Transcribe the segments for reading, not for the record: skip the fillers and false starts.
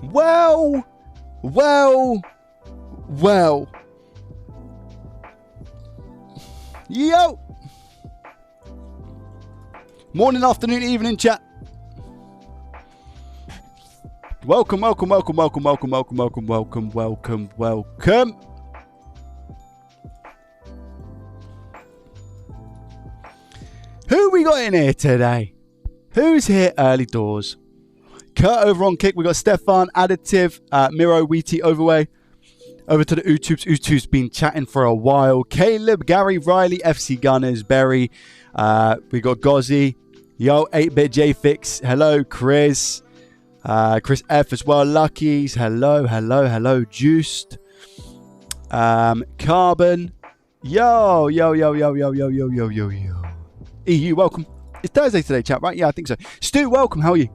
Well. Yo. Morning, afternoon, evening, chat. Welcome. Who we got in here today? Who's here early doors? Kurt over on Kick. We got Stefan, Additive, Miro, Wheaty, Overway. Over to the Utubes. Utubes been chatting for a while. Caleb, Gary, Riley, FC Gunners, Berry. We got Gozzy. Yo, 8-Bit J-Fix. Hello, Chris. Chris F as well. Luckies. Hello. Juiced. Carbon. Yo. EU, welcome. It's Thursday today, chat, right? Yeah, I think so. Stu, welcome. How are you?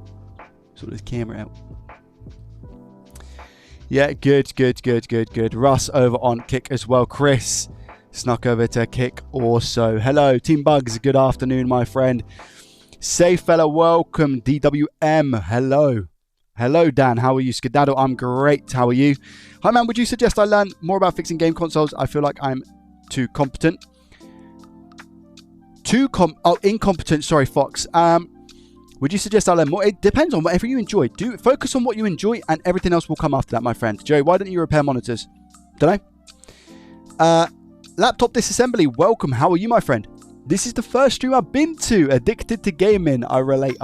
Sort this camera out. Yeah, good. Russ over on Kick as well. Chris snuck over to Kick also. Hello, Team Bugs. Good afternoon, my friend. Safe fella, welcome. DWM, hello, Dan. How are you? Skedaddle, I'm great. How are you? Hi, man. Would you suggest I learn more about fixing game consoles? I feel like I'm too competent. Incompetent. Sorry, Fox. Would you suggest I learn more? It depends on whatever you enjoy. Focus on what you enjoy, and everything else will come after that, my friend. Joey, why don't you repair monitors? Don't know. Laptop disassembly. Welcome. How are you, my friend? This is the first stream I've been to. Addicted to gaming. I relate.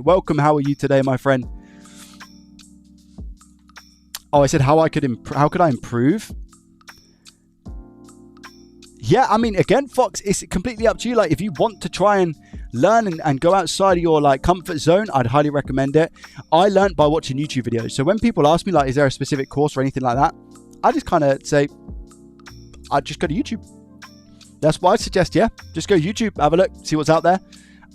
Welcome. How are you today, my friend? Oh, I said how could I improve? Yeah, I mean, again, Fox, it's completely up to you. Like, if you want to try and learn and go outside of your, like, comfort zone, I'd highly recommend it. I learned by watching YouTube videos. So when people ask me, like, is there a specific course or anything like that? I just kind of say, I'd just go to YouTube. That's what I suggest, yeah. Just go YouTube, have a look, see what's out there.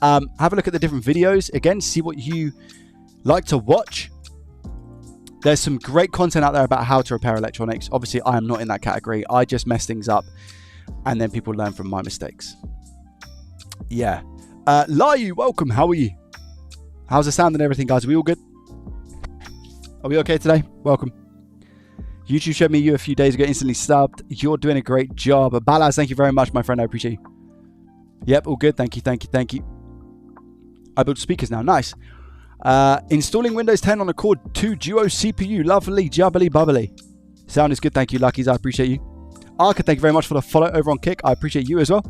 Have a look at the different videos. Again, see what you like to watch. There's some great content out there about how to repair electronics. Obviously, I am not in that category. I just mess things up. And then people learn from my mistakes. Yeah. Layu, welcome. How are you? How's the sound and everything, guys? Are we all good? Are we okay today? Welcome. YouTube showed me you a few days ago, instantly subbed. You're doing a great job. Balaz, thank you very much, my friend. I appreciate you. Yep, all good. Thank you. I built speakers now. Nice. Installing Windows 10 on a Core 2 Duo CPU. Lovely, jubbly, bubbly. Sound is good. Thank you, Luckies. I appreciate you. Arca, thank you very much for the follow over on Kick. I appreciate you as well.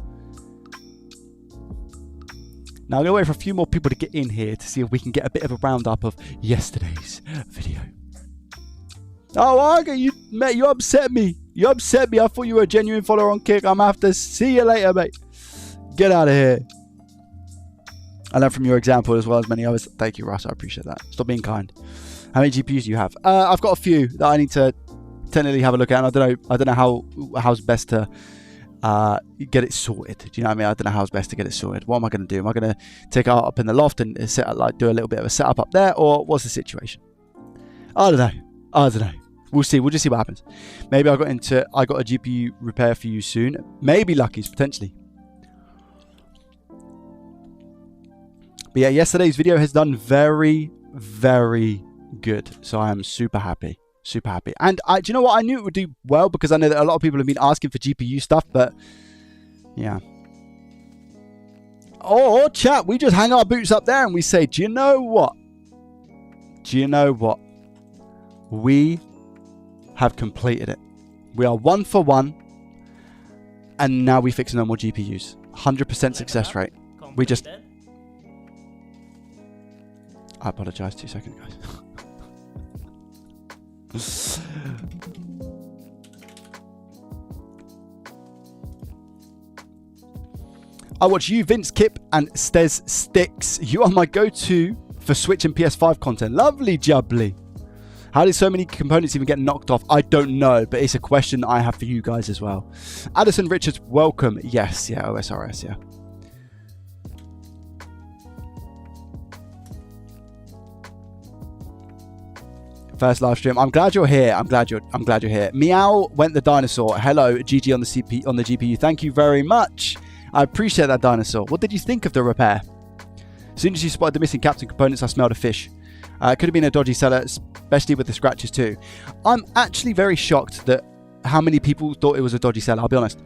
Now I'm going to wait for a few more people to get in here to see if we can get a bit of a roundup of yesterday's video. Oh, Arca, you upset me. I thought you were a genuine follower on Kick. I'm going to have to see you later, mate. Get out of here. I learned from your example as well as many others. Thank you, Russ. I appreciate that. Stop being kind. How many GPUs do you have? I've got a few that I need to technically have a look at, and I don't know how's best to get it sorted. Do you know what I mean? I don't know how's best to get it sorted. What am I going to do? Am I going to take it up in the loft and set up, like, do a little bit of a setup up there, or what's the situation? I don't know. We'll see. We'll just see what happens. Maybe I got a GPU repair for you soon. Maybe Lucky's potentially. But yeah, yesterday's video has done very, very good. So I am super happy. And do you know what? I knew it would do well because I know that a lot of people have been asking for GPU stuff, but yeah. Oh, chat, we just hang our boots up there and we say, do you know what? We have completed it. We are 1 for 1. And now we fix no more GPUs. 100% success rate. We just... I apologize. 2 seconds, guys. I watch you, Vince, Kip, and Stez Sticks. You are my go-to for Switch and PS5 content. Lovely jubbly. How did so many components even get knocked off? I don't know, but it's a question I have for you guys as well. Addison Richards, welcome. Yes, yeah, OSRS, yeah. First live stream. I'm glad you're here. I'm glad you're here. Meow went the dinosaur. Hello, GG on the GPU. Thank you very much. I appreciate that, dinosaur. What did you think of the repair? As soon as you spotted the missing caps and components, I smelled a fish. It could have been a dodgy seller. especially with the scratches too. I'm actually very shocked that how many people thought it was a dodgy seller, I'll be honest.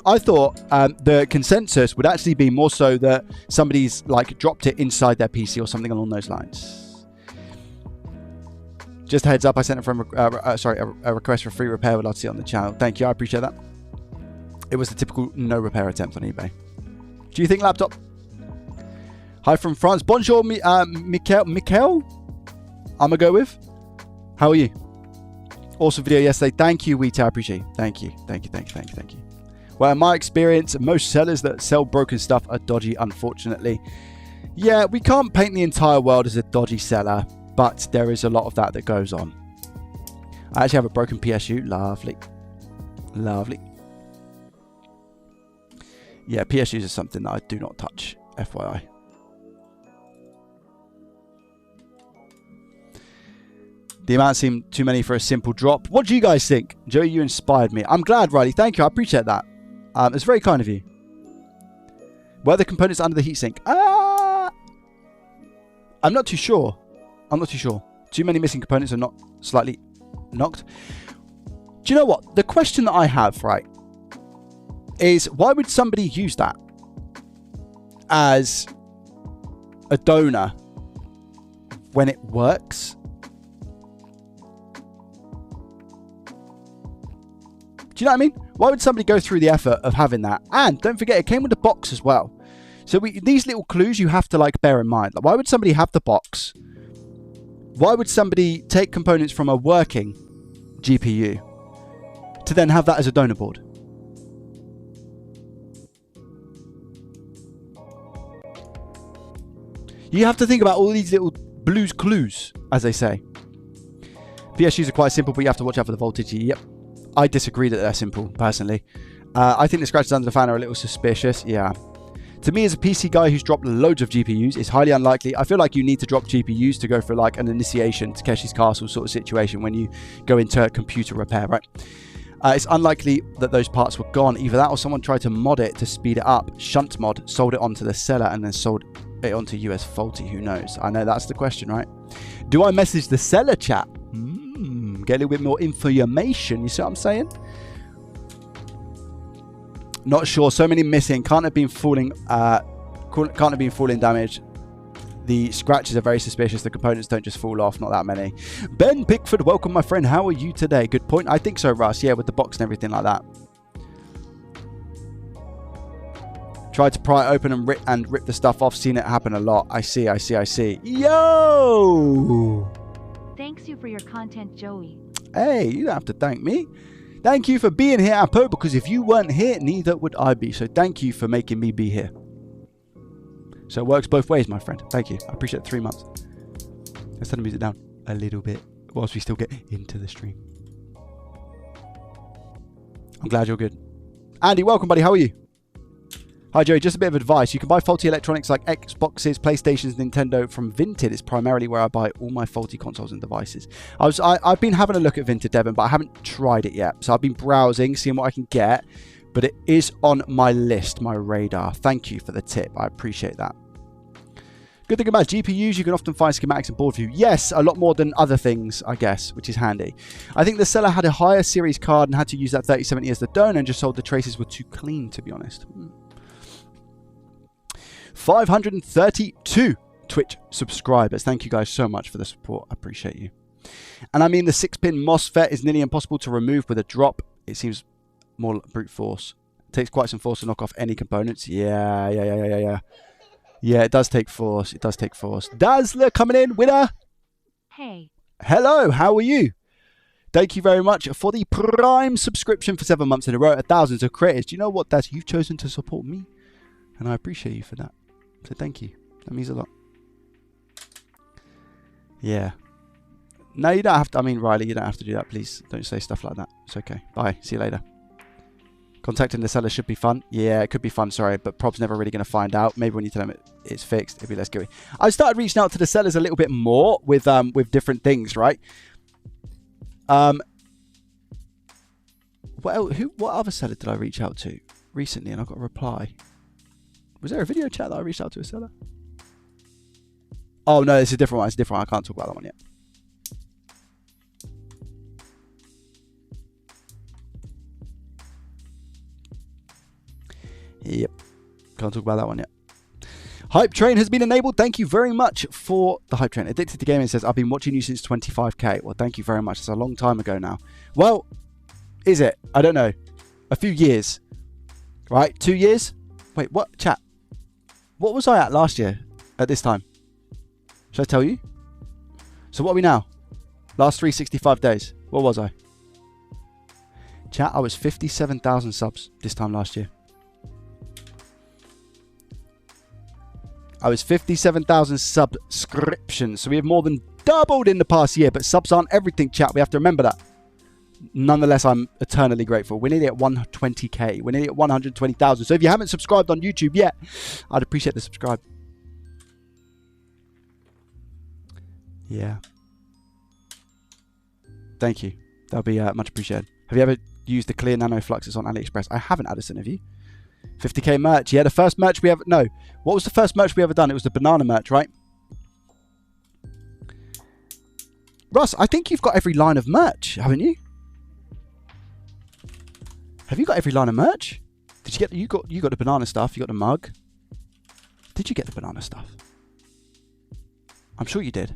I thought the consensus would actually be more so that somebody's like dropped it inside their PC or something along those lines. Just a heads up, I sent a friend a request for free repair. Would love to see it on the channel. Thank you, I appreciate that. It was the typical no repair attempt on eBay. Do you think laptop? Hi from France. Bonjour, Mikhail. I'm gonna go with. How are you? Awesome video yesterday. Thank you, Weta. I appreciate it. Thank you. Well, in my experience, most sellers that sell broken stuff are dodgy, unfortunately. Yeah, we can't paint the entire world as a dodgy seller, but there is a lot of that goes on. I actually have a broken PSU. Lovely. Yeah, PSUs is something that I do not touch, FYI. The amount seemed too many for a simple drop. What do you guys think? Joey, you inspired me. I'm glad, Riley. Thank you. I appreciate that. It's very kind of you. Were the components under the heatsink? I'm not too sure. Too many missing components are not slightly knocked. Do you know what? The question that I have, right, is why would somebody use that as a donor when it works? Do you know what I mean? Why would somebody go through the effort of having that? And don't forget, it came with a box as well. So these little clues you have to like bear in mind. Like, why would somebody have the box? Why would somebody take components from a working GPU to then have that as a donor board? You have to think about all these little blues clues, as they say. PSUs are quite simple, but you have to watch out for the voltage. Yep. I disagree that they're simple, personally. I think the scratches under the fan are a little suspicious. Yeah. To me, as a PC guy who's dropped loads of GPUs, it's highly unlikely. I feel like you need to drop GPUs to go for like an initiation to Takeshi's Castle sort of situation when you go into computer repair, right? It's unlikely that those parts were gone. Either that or someone tried to mod it to speed it up. Shunt mod, sold it onto the seller, and then sold it onto US faulty. Who knows? I know that's the question, right? Do I message the seller, chat? Get a little bit more information. You see what I'm saying? Not sure. So many missing. Can't have been falling damage. The scratches are very suspicious. The components don't just fall off. Not that many. Ben Pickford, welcome, my friend. How are you today? Good point. I think so, Russ. Yeah, with the box and everything like that. Tried to pry it open and rip the stuff off. Seen it happen a lot. I see. Yo! Thanks you for your content, Joey. Hey, you don't have to thank me. Thank you for being here, Apo, because if you weren't here, neither would I be. So thank you for making me be here. So it works both ways, my friend. Thank you. I appreciate 3 months. Let's turn the music down a little bit whilst we still get into the stream. I'm glad you're good. Andy, welcome, buddy. How are you? Hi, Joey. Just a bit of advice. You can buy faulty electronics like Xboxes, PlayStations, Nintendo from Vinted. It's primarily where I buy all my faulty consoles and devices. I've been having a look at Vinted, Devon, but I haven't tried it yet. So I've been browsing, seeing what I can get. But it is on my list, my radar. Thank you for the tip. I appreciate that. Good thing about GPUs, you can often find schematics and board view. Yes, a lot more than other things, I guess, which is handy. I think the seller had a higher series card and had to use that 3070 as the donor and just sold the traces were too clean, to be honest. 532 Twitch subscribers. Thank you guys so much for the support. I appreciate you. And I mean, the 6-pin MOSFET is nearly impossible to remove with a drop. It seems more brute force. It takes quite some force to knock off any components. Yeah, it does take force. Dazzler coming in, winner. Hey. Hello, how are you? Thank you very much for the Prime subscription for 7 months in a row. Thousands of creators. Do you know what? You've chosen to support me. And I appreciate you for that. So thank you. That means a lot. Yeah. No, you don't have to. I mean, Riley, you don't have to do that. Please don't say stuff like that. It's okay. Bye. See you later. Contacting the seller should be fun. Yeah, it could be fun. Sorry, but Prob's never really going to find out. Maybe when you tell them it's fixed, it'll be less scary. I started reaching out to the sellers a little bit more with different things, right? What other seller did I reach out to recently and I got a reply? Was there a video chat that I reached out to a seller? Oh, no, it's a different one. It's a different one. I can't talk about that one yet. Yep. Can't talk about that one yet. Hype train has been enabled. Thank you very much for the hype train. Addicted to Gaming says, I've been watching you since 25k. Well, thank you very much. It's a long time ago now. Well, is it? I don't know. A few years. Right? 2 years? Wait, what? Chat. What was I at last year at this time? Should I tell you? So what are we now? Last 365 days. What was I? Chat, I was 57,000 subs this time last year. I was 57,000 subscriptions. So we have more than doubled in the past year. But subs aren't everything, chat. We have to remember that. Nonetheless, I'm eternally grateful. We're nearly at 120k. We're nearly at 120,000. So if you haven't subscribed on YouTube yet, I'd appreciate the subscribe. Yeah. Thank you. That'll be much appreciated. Have you ever used the clear nano fluxes on AliExpress? I haven't, Addison. Have you? 50k merch. Yeah, the first merch we ever... No. What was the first merch we ever done? It was the banana merch, right? Russ, I think you've got every line of merch, haven't you? Have you got every line of merch? Did you get... You got the banana stuff. You got the mug. Did you get the banana stuff? I'm sure you did.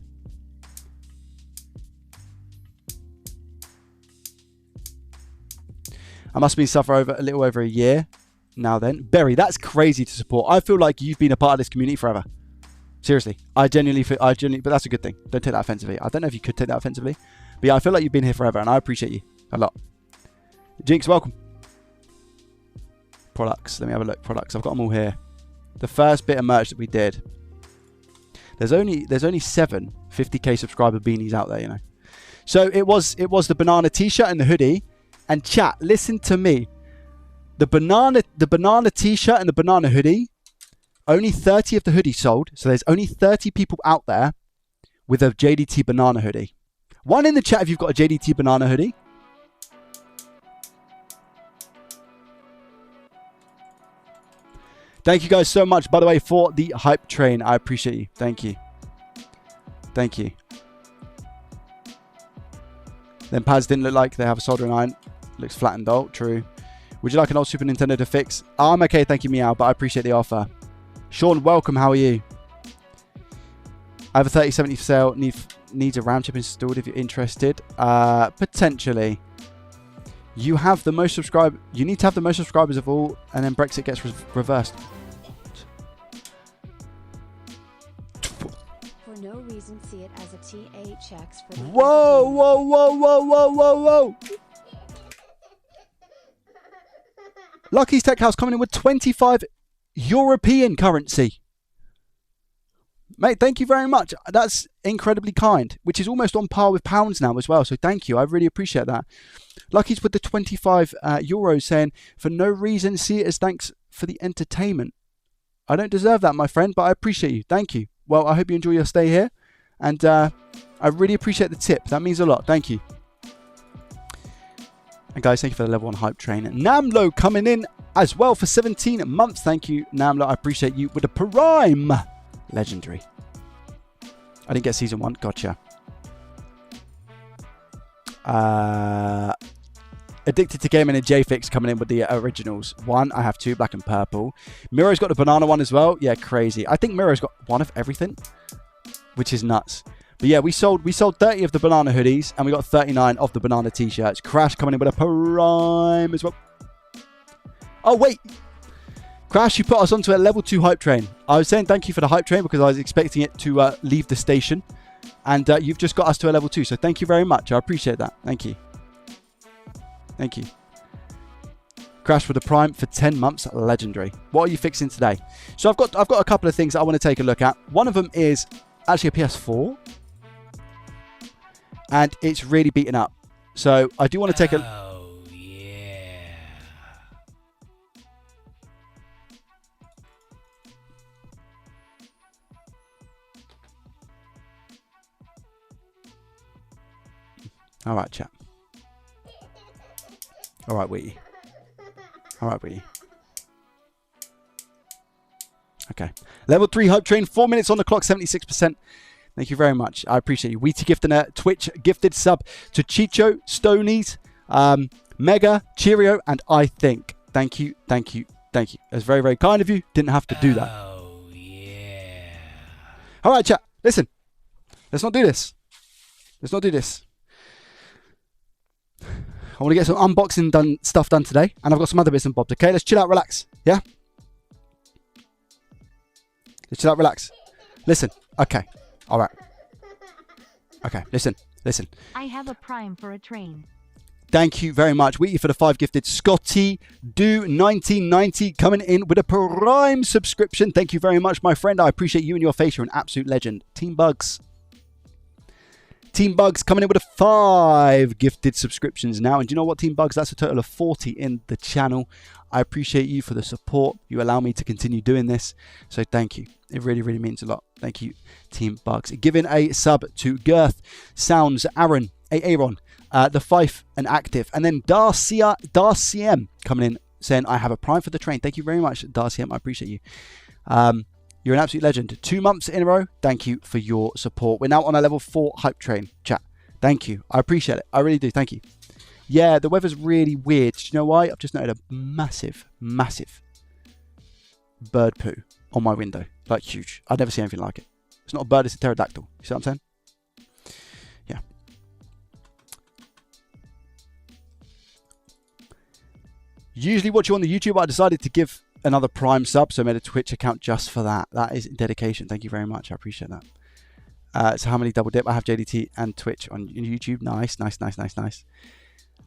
I must have been suffering over a little over a year. Now then, Berry, that's crazy to support. I feel like you've been a part of this community forever. Seriously, I genuinely, but that's a good thing. Don't take that offensively. I don't know if you could take that offensively, but yeah, I feel like you've been here forever, and I appreciate you a lot. Jinx, welcome. Products. Let me have a look. Products. I've got them all here. The first bit of merch that we did. There's only 7 50k subscriber beanies out there, you know. So it was the banana t-shirt and the hoodie. And chat, listen to me. The banana t-shirt and the banana hoodie, only 30 of the hoodie sold. So there's only 30 people out there with a JDT banana hoodie. One in the chat if you've got a JDT banana hoodie. Thank you guys so much, by the way, for the hype train. I appreciate you. Thank you. Thank you. Then pads didn't look like they have a soldering iron. Looks flat and dull. True. Would you like an old Super Nintendo to fix? I'm okay, thank you, Meow, but I appreciate the offer. Sean, welcome. How are you? I have a 3070 for sale. Needs a RAM chip installed if you're interested. Potentially. You have the most subscribers. You need to have the most subscribers of all, and then Brexit gets reversed. For no reason, see it as a THX for the... Whoa, whoa, whoa, whoa, whoa, whoa, whoa. Lucky's Tech House coming in with 25 European currency. Mate, thank you very much. That's incredibly kind, which is almost on par with pounds now as well. So thank you. I really appreciate that. Lucky's with the 25 euros saying, for no reason, see it as thanks for the entertainment. I don't deserve that, my friend, but I appreciate you. Thank you. Well, I hope you enjoy your stay here. And I really appreciate the tip. That means a lot. Thank you. And guys, thank you for the level 1 hype train. Namlo coming in as well for 17 months. Thank you, Namlo. I appreciate you with the Prime. Legendary. I didn't get season 1. Gotcha. Addicted to Gaming and JFix coming in with the originals. 1. I have 2, black and purple. Miro's got the banana one as well. Yeah, crazy. I think Miro's got 1 of everything, which is nuts. But yeah, we sold 30 of the banana hoodies and we got 39 of the banana t-shirts. Crash coming in with a Prime as well. Oh, wait. Crash, you put us onto a level 2 hype train. I was saying thank you for the hype train because I was expecting it to leave the station. And you've just got us to a level 2. So thank you very much. I appreciate that. Thank you. Thank you. Crash with the Prime for 10 months. Legendary. What are you fixing today? So I've got a couple of things that I want to take a look at. One of them is actually a PS4. And it's really beaten up. So I do want to take a... Oh, yeah. All right, chat. All right, Wheaty. All right, Wheaty. Okay. Level 3 hype train, 4 minutes on the clock, 76%. Thank you very much. I appreciate you. Weety gifting a Twitch gifted sub to Chicho, Stonies, Mega, Cheerio, and I think. Thank you, thank you, thank you. That's very, very kind of you. Didn't have to do that. Oh, yeah. All right, chat. Listen. Let's not do this. Let's not do this. I want to get some unboxing stuff done today, and I've got some other bits and bobs. Okay, let's chill out, relax. Yeah? Let's chill out, relax. Listen. Okay. All right. Okay, listen. I have a prime for a train. Thank you very much. Wheaty for the 5 gifted. Scotty Do 1990 coming in with a Prime subscription. Thank you very much, my friend. I appreciate you and your face. You're an absolute legend. Team Bugs coming in with a 5 gifted subscriptions now. And do you know what, Team Bugs? That's a total of 40 in the channel. I appreciate you for the support. You allow me to continue doing this. So thank you. It really, really means a lot. Thank you, Team Bugs. Giving a sub to Girth, Sounds, Aaron, Aaron, The Fife, and Active. And then Darcy coming in saying, I have a prime for the train. Thank you very much, Darcy M. I appreciate you. You're an absolute legend. 2 months in a row. Thank you for your support. We're now on a level 4 hype train. Chat. Thank you. I appreciate it. I really do. Thank you. Yeah, the weather's really weird. Do you know why? I've just noted a massive, massive bird poo on my window. Like huge. I've never seen anything like it. It's not a bird, it's a pterodactyl. You see what I'm saying? Yeah. Usually watch you on the YouTube, but I decided to give another Prime sub, so I made a Twitch account just for that. That is dedication. Thank you very much. I appreciate that. So how many double dip? I have JDT and Twitch on YouTube. Nice, nice, nice, nice, nice.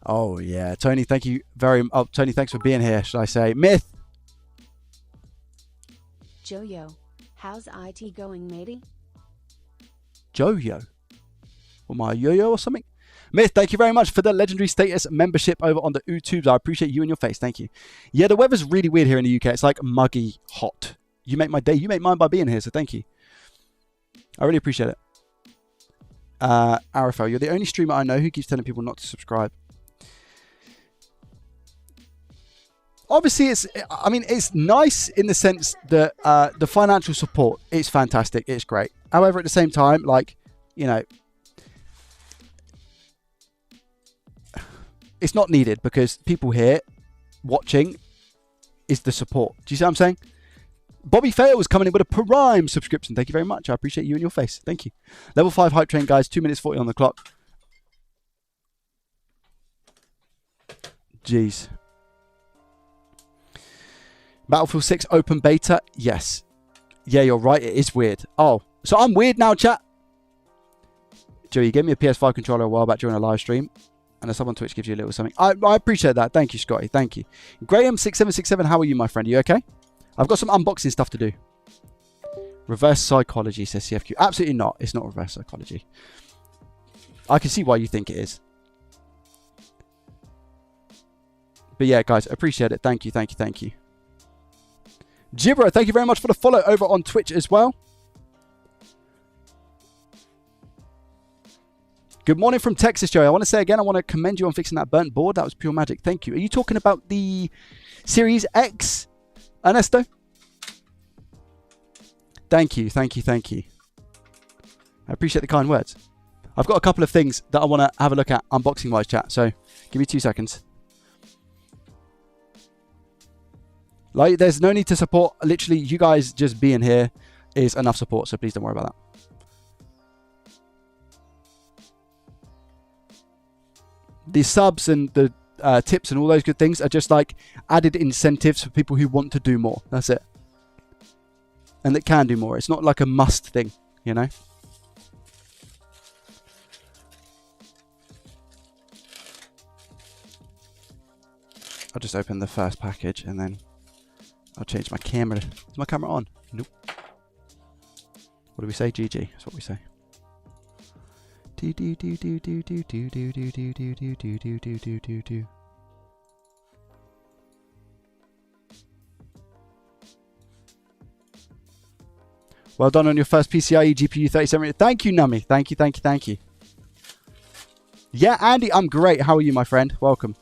Oh yeah, Tony, thank you very much. Oh, Tony, thanks for being here. Should I say Myth? Joyo, how's IT going, matey? Joyo? Or my yo-yo or something? Myth, thank you very much for the legendary status membership over on the YouTubes. I appreciate you and your face. Thank you. Yeah, the weather's really weird here in the UK. It's like muggy hot. You make my day. You make mine by being here, so thank you. I really appreciate it. Arafel, you're the only streamer I know who keeps telling people not to subscribe. Obviously, it's nice in the sense that the financial support is fantastic. It's great. However, at the same time, like, you know, it's not needed because people here watching is the support. Do you see what I'm saying? Bobby Fail was coming in with a Prime subscription. Thank you very much. I appreciate you and your face. Thank you. Level 5 hype train, guys. 2 minutes 40 on the clock. Jeez. Battlefield 6 open beta. Yes. Yeah, you're right. It is weird. Oh, so I'm weird now, chat. Joey, you gave me a PS5 controller a while back during a live stream. And a sub on Twitch gives you a little something. I appreciate that. Thank you, Scotty. Thank you. Graham6767, how are you, my friend? Are you okay? I've got some unboxing stuff to do. Reverse psychology, says CFQ. Absolutely not. It's not reverse psychology. I can see why you think it is. But yeah, guys, appreciate it. Thank you, thank you, thank you. Gibbero, thank you very much for the follow over on Twitch as well. Good morning from Texas, Joey. I want to say again, I want to commend you on fixing that burnt board. That was pure magic. Thank you. Are you talking about the Series X, Ernesto? Thank you, thank you, thank you. I appreciate the kind words. I've got a couple of things that I want to have a look at unboxing-wise, chat. So give me 2 seconds. Like, there's no need to support. Literally, you guys just being here is enough support. So please don't worry about that. The subs and the tips and all those good things are just like added incentives for people who want to do more. That's it. And that can do more. It's not like a must thing, you know? I'll just open the first package and then I'll change my camera. Is my camera on? Nope. What do we say? GG. That's what we say. Well done on your first PCIe GPU 37. Thank you, Nami. Thank you, thank you, thank you. Yeah, Andy, I'm great. How are you, my friend? Welcome.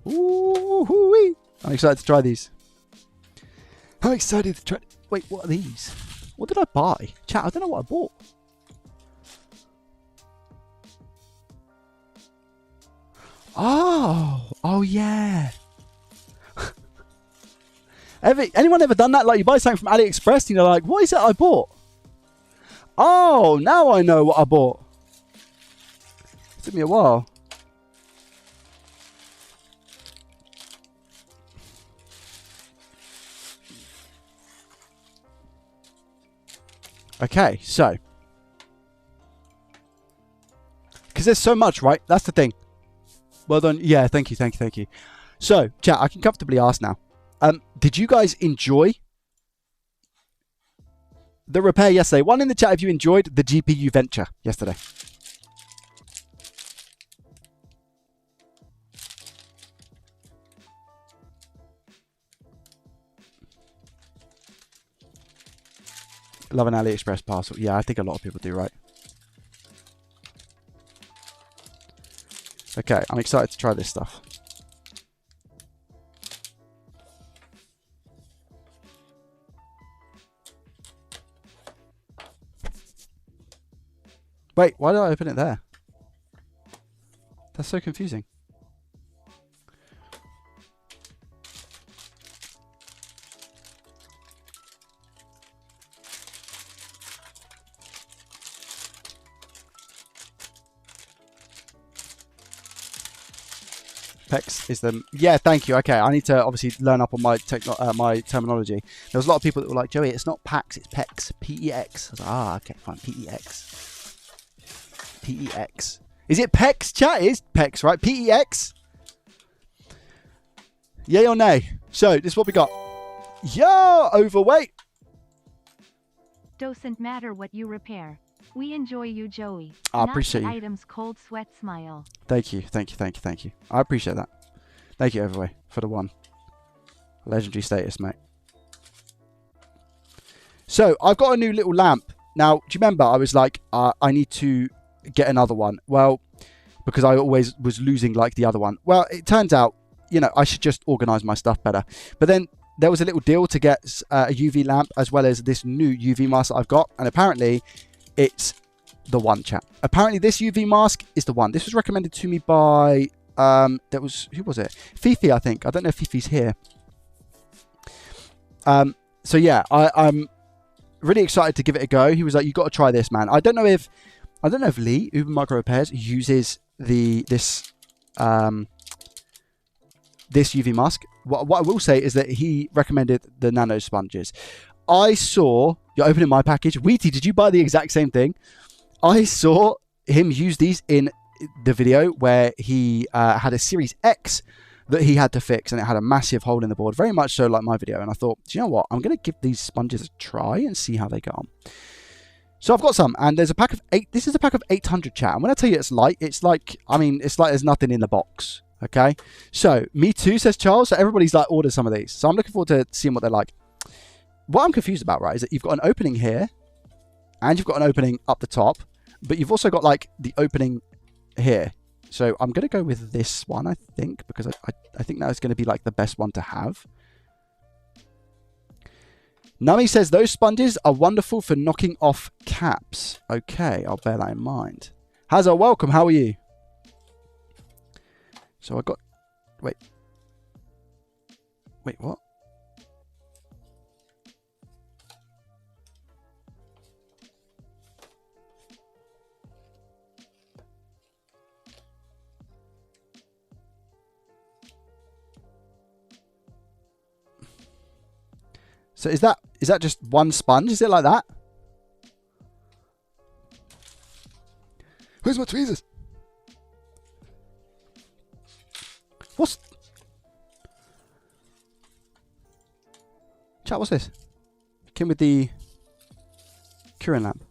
Ooh, I'm excited to try these. I'm excited to try. Wait, what are these? What did I buy? Chat, I don't know what I bought. Oh yeah. Anyone ever done that? Like you buy something from AliExpress and you're like, what is it I bought? Oh, now I know what I bought. It took me a while. Okay, so. Because there's so much, right? That's the thing. Well done. Yeah, thank you. So, chat, I can comfortably ask now. Did you guys enjoy the repair yesterday? One in the chat if you enjoyed the GPU venture yesterday. Love an AliExpress parcel. Yeah, I think a lot of people do, right? Okay, I'm excited to try this stuff. Wait, why did I open it there? That's so confusing. PEX is the... Yeah, thank you. Okay, I need to obviously learn up on my my terminology. There was a lot of people that were like, Joey, it's not PAX, it's PEX. P-E-X. I was like, ah, okay, fine. P-E-X. P-E-X. Is it PEX, chat? It is PEX, right? P-E-X? Yay or nay? So, this is what we got. Yo, overweight. Doesn't matter what you repair. We enjoy you, Joey. I appreciate you. Items cold sweat smile. Thank you. I appreciate that. Thank you, Overway, for the one. Legendary status, mate. So, I've got a new little lamp. Now, do you remember I was like, I need to get another one? Well, because I always was losing like the other one. Well, it turns out, you know, I should just organize my stuff better. But then there was a little deal to get a UV lamp as well as this new UV mask that I've got. And apparently it's the one, chat. Apparently this UV mask is the one. This was recommended to me by, who was it? Fifi, I think. I don't know if Fifi's here. So yeah, I'm really excited to give it a go. He was like, you got to try this, man. I don't know if Lee, Uber Micro Repairs, uses this UV mask. What I will say is that he recommended the nano sponges. I saw, you're opening my package. Wheaty, did you buy the exact same thing? I saw him use these in the video where he had a Series X that he had to fix, and it had a massive hole in the board, very much so like my video. And I thought, do you know what? I'm going to give these sponges a try and see how they go on. So I've got some, and there's a pack of 8. This is a pack of 800, chat. And when I tell you it's light, it's like, I mean, it's like there's nothing in the box. Okay. So me too, says Charles. So everybody's like ordered some of these. So I'm looking forward to seeing what they're like. What I'm confused about, right, is that you've got an opening here, and you've got an opening up the top, but you've also got like the opening here. So I'm going to go with this one, I think, because I think that is going to be like the best one to have. Nami says, those sponges are wonderful for knocking off caps. Okay, I'll bear that in mind. Hazza, welcome. How are you? So I got... Wait, what? So is that just one sponge? Is it like that? Where's my tweezers? What's... Chat, what's this? Came with the curing lamp.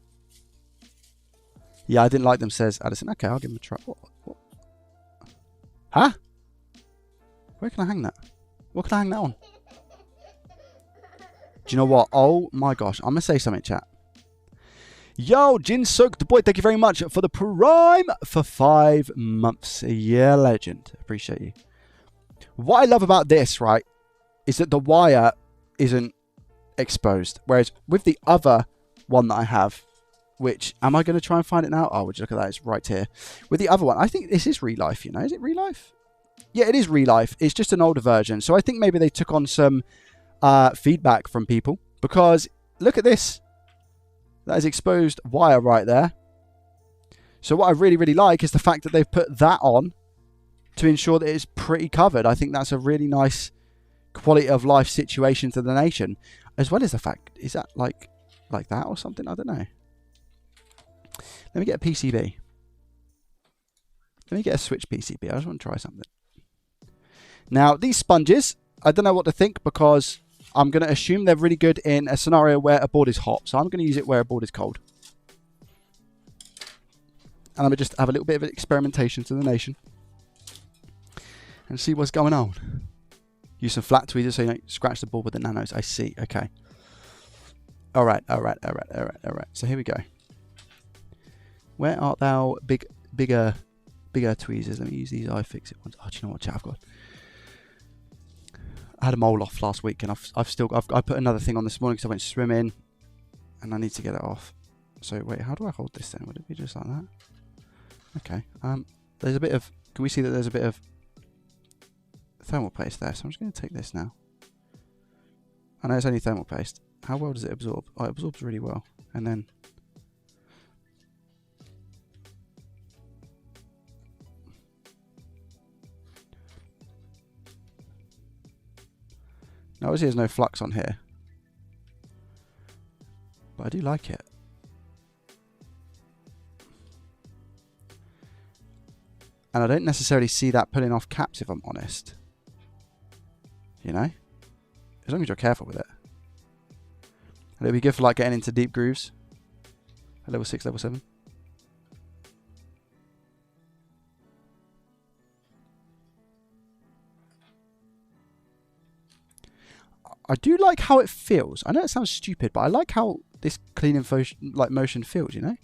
Yeah, I didn't like them, says Addison. Okay, I'll give them a try. What? Huh? Where can I hang that? What can I hang that on? Do you know what? Oh my gosh. I'm going to say something, chat. Yo, Jin Soak, the boy, thank you very much for the Prime for 5 months. Yeah, legend. Appreciate you. What I love about this, right, is that the wire isn't exposed. Whereas with the other one that I have, which, am I going to try and find it now? Oh, would you look at that? It's right here. With the other one, I think this is Relife, you know. Is it Relife? Yeah, it is Relife. It's just an older version. So I think maybe they took on some feedback from people. Because, look at this. That is exposed wire right there. So what I really, really like is the fact that they've put that on to ensure that it's pretty covered. I think that's a really nice quality of life situation to the nation. As well as the fact, is that like that or something? I don't know. Let me get a PCB. Let me get a switch PCB. I just want to try something. Now, these sponges, I don't know what to think because I'm going to assume they're really good in a scenario where a board is hot. So I'm going to use it where a board is cold. And I'm going to just have a little bit of experimentation to the nation. And see what's going on. Use some flat tweezers so you don't scratch the board with the nanos. I see. Okay. All right. So here we go. Where art thou, bigger tweezers? Let me use these iFixit ones. Oh, do you know what, chat? I had a mole off last week, and I put another thing on this morning because I went swimming, and I need to get it off. So wait, how do I hold this then? Would it be just like that? Okay. There's a bit of. Can we see that there's a bit of thermal paste there? So I'm just going to take this now. I know it's only thermal paste. How well does it absorb? Oh, it absorbs really well. And then. Now, obviously there's no flux on here, but I do like it. And I don't necessarily see that pulling off caps, if I'm honest. You know? As long as you're careful with it. And it'll be good for like getting into deep grooves. At level 6, level 7. I do like how it feels. I know it sounds stupid, but I like how this cleaning motion feels, you know?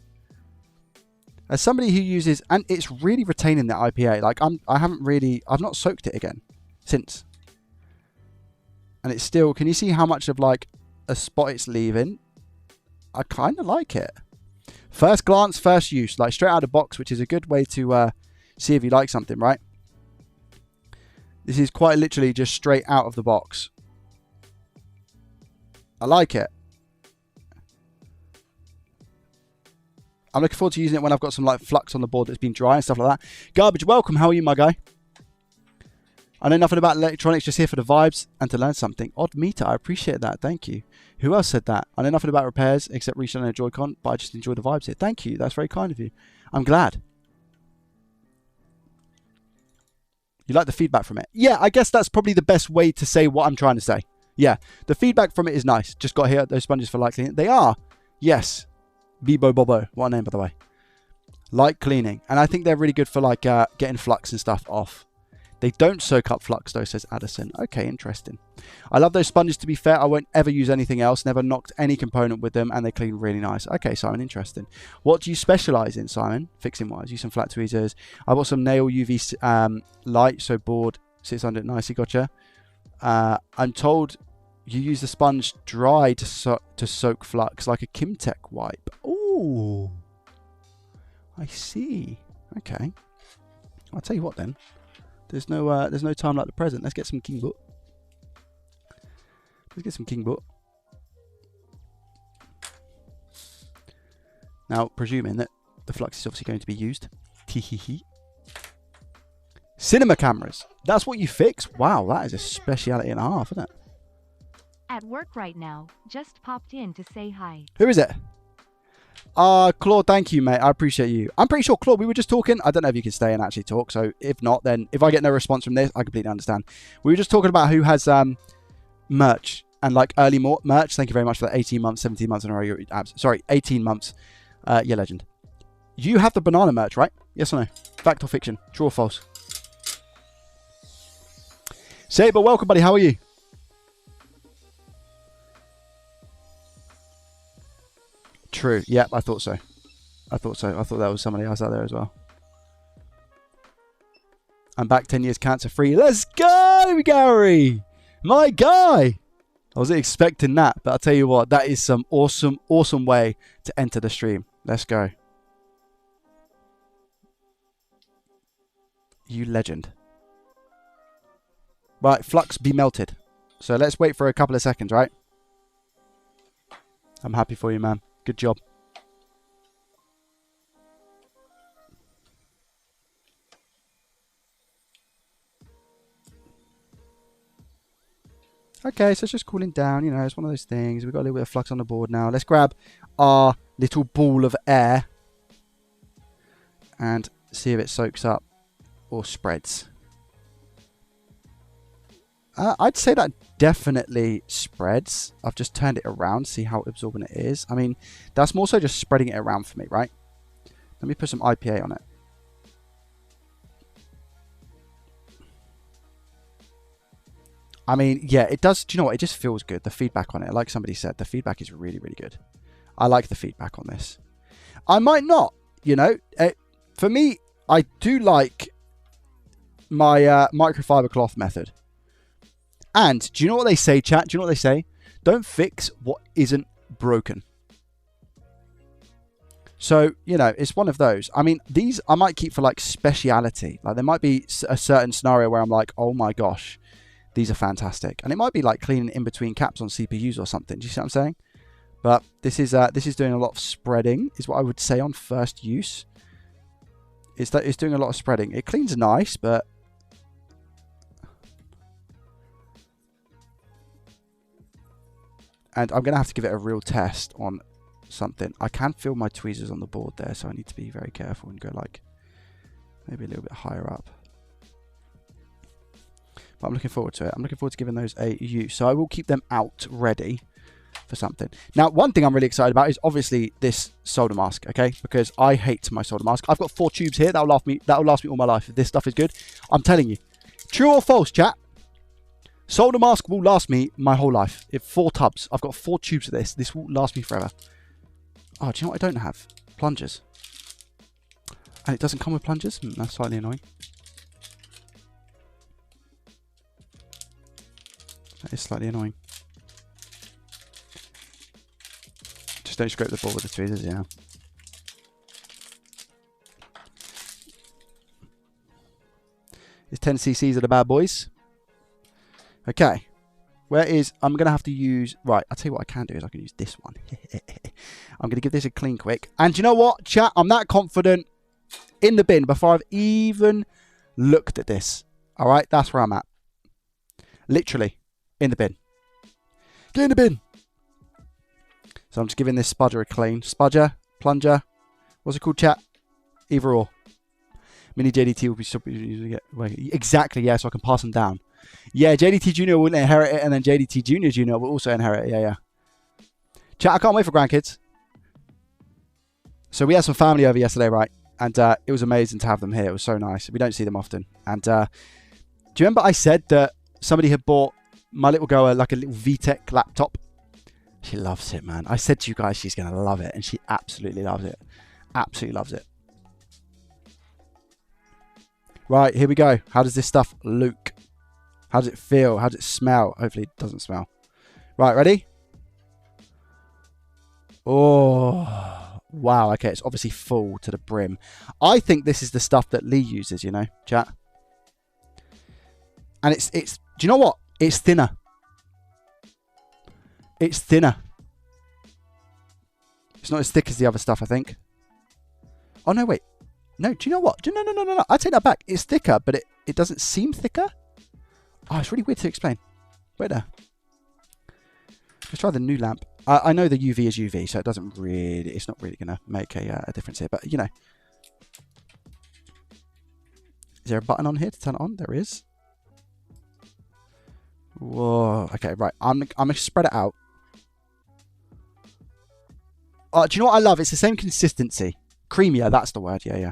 As somebody who uses, and it's really retaining the IPA. Like I've not soaked it again since. And it's still, can you see how much of like a spot it's leaving? I kind of like it. First glance, first use, like straight out of the box, which is a good way to see if you like something, right? This is quite literally just straight out of the box. I like it. I'm looking forward to using it when I've got some like flux on the board that's been dry and stuff like that. Garbage, welcome. How are you, my guy? I know nothing about electronics, just here for the vibes and to learn something. Odd meter, I appreciate that. Thank you. Who else said that? I know nothing about repairs except reshelling a Joy-Con, but I just enjoy the vibes here. Thank you. That's very kind of you. I'm glad. You like the feedback from it? Yeah, I guess that's probably the best way to say what I'm trying to say. Yeah, the feedback from it is nice. Just got here, those sponges for light cleaning. They are. Yes. Bibo Bobo. What a name, by the way. Light cleaning. And I think they're really good for like getting flux and stuff off. They don't soak up flux though, says Addison. Okay, interesting. I love those sponges, to be fair. I won't ever use anything else. Never knocked any component with them, and they clean really nice. Okay, Simon, interesting. What do you specialise in, Simon? Fixing wise. Use some flat tweezers. I bought some nail UV light, so board sits under it nicely. Gotcha. I'm told you use the sponge dry to soak flux, like a Kimtech wipe. Ooh, I see. Okay, I'll tell you what then. There's no time like the present. Let's get some King Book. Let's get some King Book. Now, presuming that the flux is obviously going to be used. Teehee. Cinema cameras. That's what you fix? Wow, that is a speciality and a half, isn't it? At work right now. Just popped in to say hi. Who is it? Claude, thank you, mate. I appreciate you. I'm pretty sure, Claude, we were just talking. I don't know if you can stay and actually talk. So if not, then if I get no response from this, I completely understand. We were just talking about who has merch and like early merch. Thank you very much for that 18 months, 17 months in a row. Your abs. Sorry, 18 months. Yeah, legend. You have the banana merch, right? Yes or no? Fact or fiction? True or false? Saber, welcome, buddy. How are you? True. Yep, I thought so. I thought there was somebody else out there as well. I'm back 10 years cancer free. Let's go, Gary. My guy. I wasn't expecting that, but I'll tell you what, that is some awesome, awesome way to enter the stream. Let's go. You legend. Right, flux be melted. So let's wait for a couple of seconds, right? I'm happy for you, man. Good job. Okay, so it's just cooling down. You know, it's one of those things. We've got a little bit of flux on the board now. Let's grab our little ball of air and see if it soaks up or spreads. I'd say that definitely spreads. I've just turned it around, see how absorbent it is. I mean, that's more so just spreading it around for me, right? Let me put some IPA on it. I mean, yeah, it does. Do you know what? It just feels good. The feedback on it, like somebody said, the feedback is really, really good. I like the feedback on this. I might not, you know. For me, I do like my microfiber cloth method. And do you know what they say, chat? Do you know what they say? Don't fix what isn't broken. So, you know, it's one of those. I mean, these I might keep for like speciality. Like there might be a certain scenario where I'm like, oh my gosh, these are fantastic. And it might be like cleaning in between caps on CPUs or something. Do you see what I'm saying? But this is doing a lot of spreading, is what I would say on first use. It's doing a lot of spreading. It cleans nice, but and I'm going to have to give it a real test on something. I can feel my tweezers on the board there, so I need to be very careful and go like maybe a little bit higher up. But I'm looking forward to it. I'm looking forward to giving those a use. So I will keep them out ready for something. Now, one thing I'm really excited about is obviously this solder mask, okay? Because I hate my solder mask. I've got 4 tubes here. That'll last me all my life if this stuff is good. I'm telling you. True or false, chat? Solder mask will last me my whole life. 4 tubs. I've got 4 tubes of this. This will last me forever. Oh, do you know what I don't have? Plungers. And it doesn't come with plungers? That's slightly annoying. That is slightly annoying. Just don't scrape the ball with the tweezers, yeah. Is 10 cc's are the bad boys? Okay. Where is... I'm going to have to use... Right, I'll tell you what I can do is I can use this one. I'm going to give this a clean quick. And you know what, chat? I'm that confident in the bin before I've even looked at this. All right? That's where I'm at. Literally. In the bin. Get in the bin. So I'm just giving this spudger a clean. Spudger, plunger. What's it called, chat? Either or. Mini JDT will be super using it. Exactly, yeah, so I can pass them down. Yeah, JDT Junior will inherit it, and then JDT Junior will also inherit it. Yeah. Chat, I can't wait for grandkids. So we had some family over yesterday, right? And it was amazing to have them here. It was so nice. We don't see them often. And do you remember I said that somebody had bought my little girl like a little VTech laptop? She loves it, man. I said to you guys she's going to love it, and she absolutely loves it. Absolutely loves it. Right, here we go. How does this stuff look? How does it feel? How does it smell? Hopefully it doesn't smell. Right, ready? Oh, wow. Okay, it's obviously full to the brim. I think this is the stuff that Lee uses, you know, chat. And it's do you know what? It's thinner. It's thinner. It's not as thick as the other stuff, I think. Oh, no, wait. No, do you know what? No. I take that back. It's thicker, but it doesn't seem thicker. Oh, it's really weird to explain. Wait there. Let's try the new lamp. I know the UV is UV, so it's not really going to make a difference here. But, you know. Is there a button on here to turn it on? There is. Whoa. Okay, right. I'm going to spread it out. Do you know what I love? It's the same consistency. Creamier, that's the word. Yeah.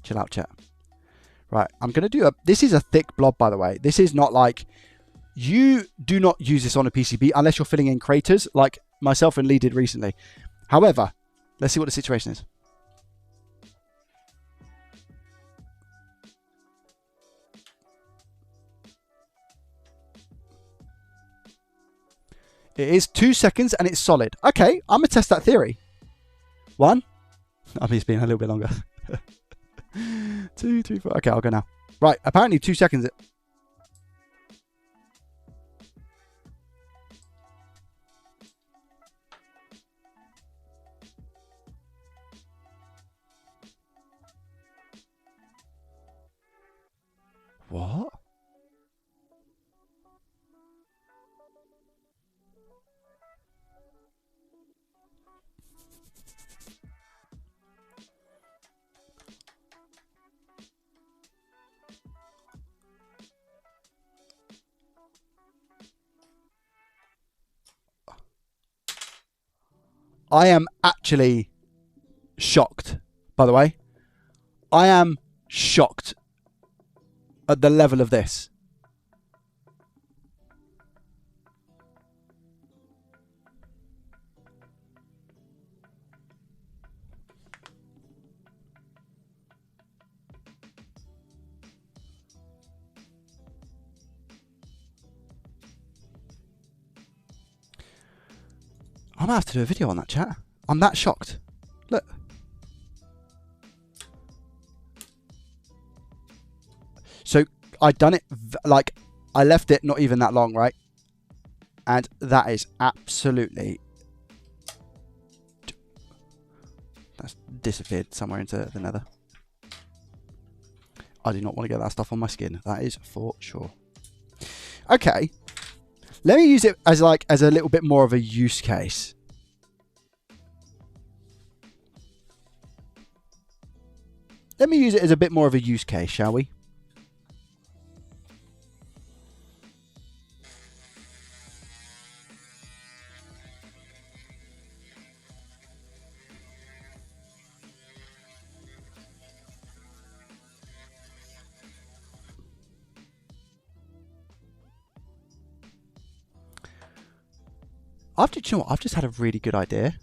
Chill out, chat. Right, I'm going to do this is a thick blob, by the way. This is not like... You do not use this on a PCB unless you're filling in craters like myself and Lee did recently. However, let's see what the situation is. It is 2 seconds and it's solid. Okay, I'm going to test that theory. 1. I mean, it's been a little bit longer. 2, 3, 4. Okay, I'll go now. Right, apparently 2 seconds. What? I am actually shocked, by the way. I am shocked at the level of this. I'm going to have to do a video on that, chat. I'm that shocked. Look. So I'd done it, like, I left it not even that long, right? And that is absolutely... That's disappeared somewhere into the nether. I do not want to get that stuff on my skin. That is for sure. Okay. Let me use it as a little bit more of a use case. Let me use it as a bit more of a use case, shall we? Do you know what? I've just had a really good idea.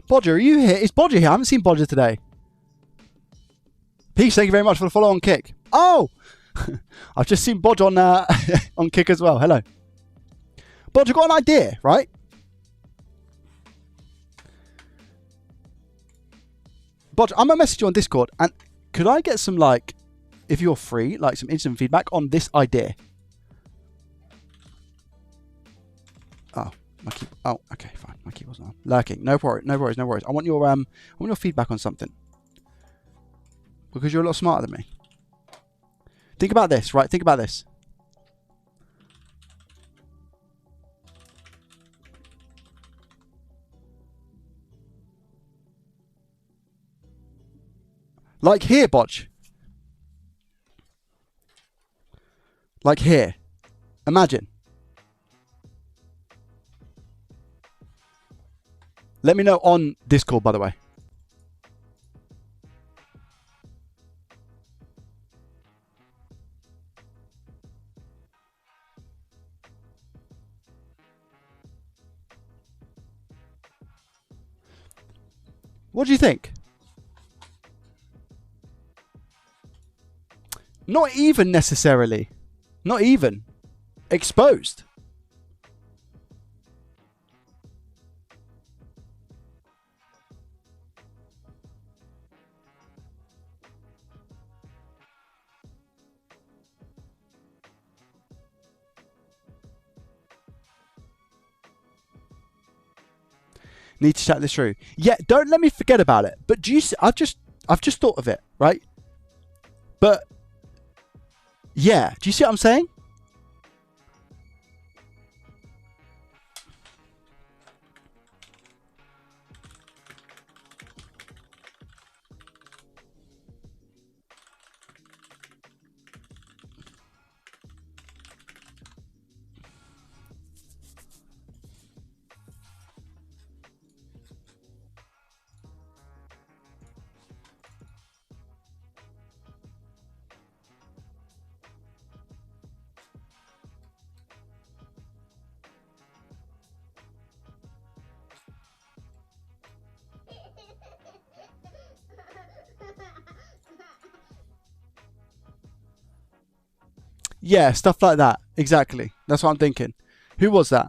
Bodger, are you here? Is Bodger here? I haven't seen Bodger today. Peace, thank you very much for the follow on Kick. Oh! I've just seen Bodger on, on Kick as well. Hello. Bodger, got an idea, right? Bodger, I'm going to message you on Discord and... Could I get some, like, if you're free, like some instant feedback on this idea? Oh, my key. Oh, okay, fine. My keyboard's not on. Lurking. No worries. No worries. No worries. I want your feedback on something because you're a lot smarter than me. Think about this, right? Think about this. Like here, Botch. Like here. Imagine. Let me know on Discord, by the way. What do you think? Not even necessarily. Not even. Exposed. Need to chat this through. Yeah, don't let me forget about it. But do you see, I've just thought of it, right? But yeah, do you see what I'm saying? Yeah, stuff like that. Exactly. That's what I'm thinking. Who was that?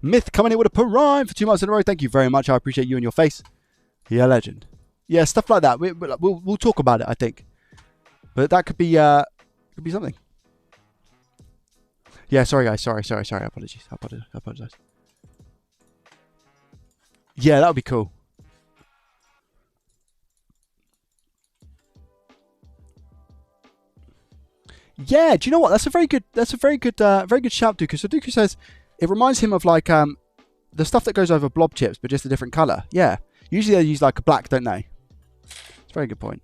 Myth coming in with a prime for 2 months in a row. Thank you very much. I appreciate you and your face. Yeah, legend. Yeah, stuff like that. We'll talk about it, I think. But that could be something. Yeah, sorry guys. Sorry. Apologies. I apologize. Yeah, that would be cool. Yeah, do you know what? That's a very good shout, Dooku. So Dooku says it reminds him of like the stuff that goes over blob chips, but just a different color. Yeah, usually they use like a black, don't they? It's a very good point.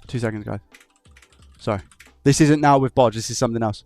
Two seconds, guys. Sorry. This isn't now with Bodge. This is something else.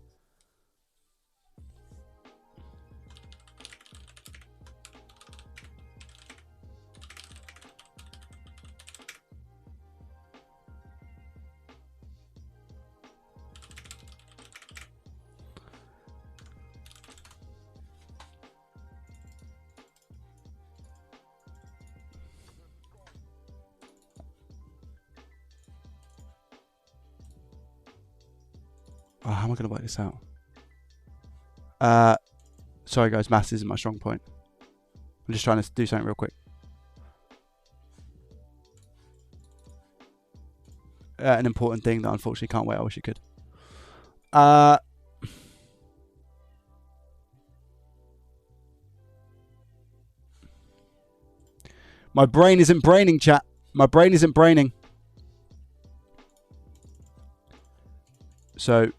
Oh, how am I going to work this out? Sorry guys, maths isn't my strong point. I'm just trying to do something real quick. An important thing that unfortunately can't wait. I wish it could. My brain isn't braining, chat. My brain isn't braining. So...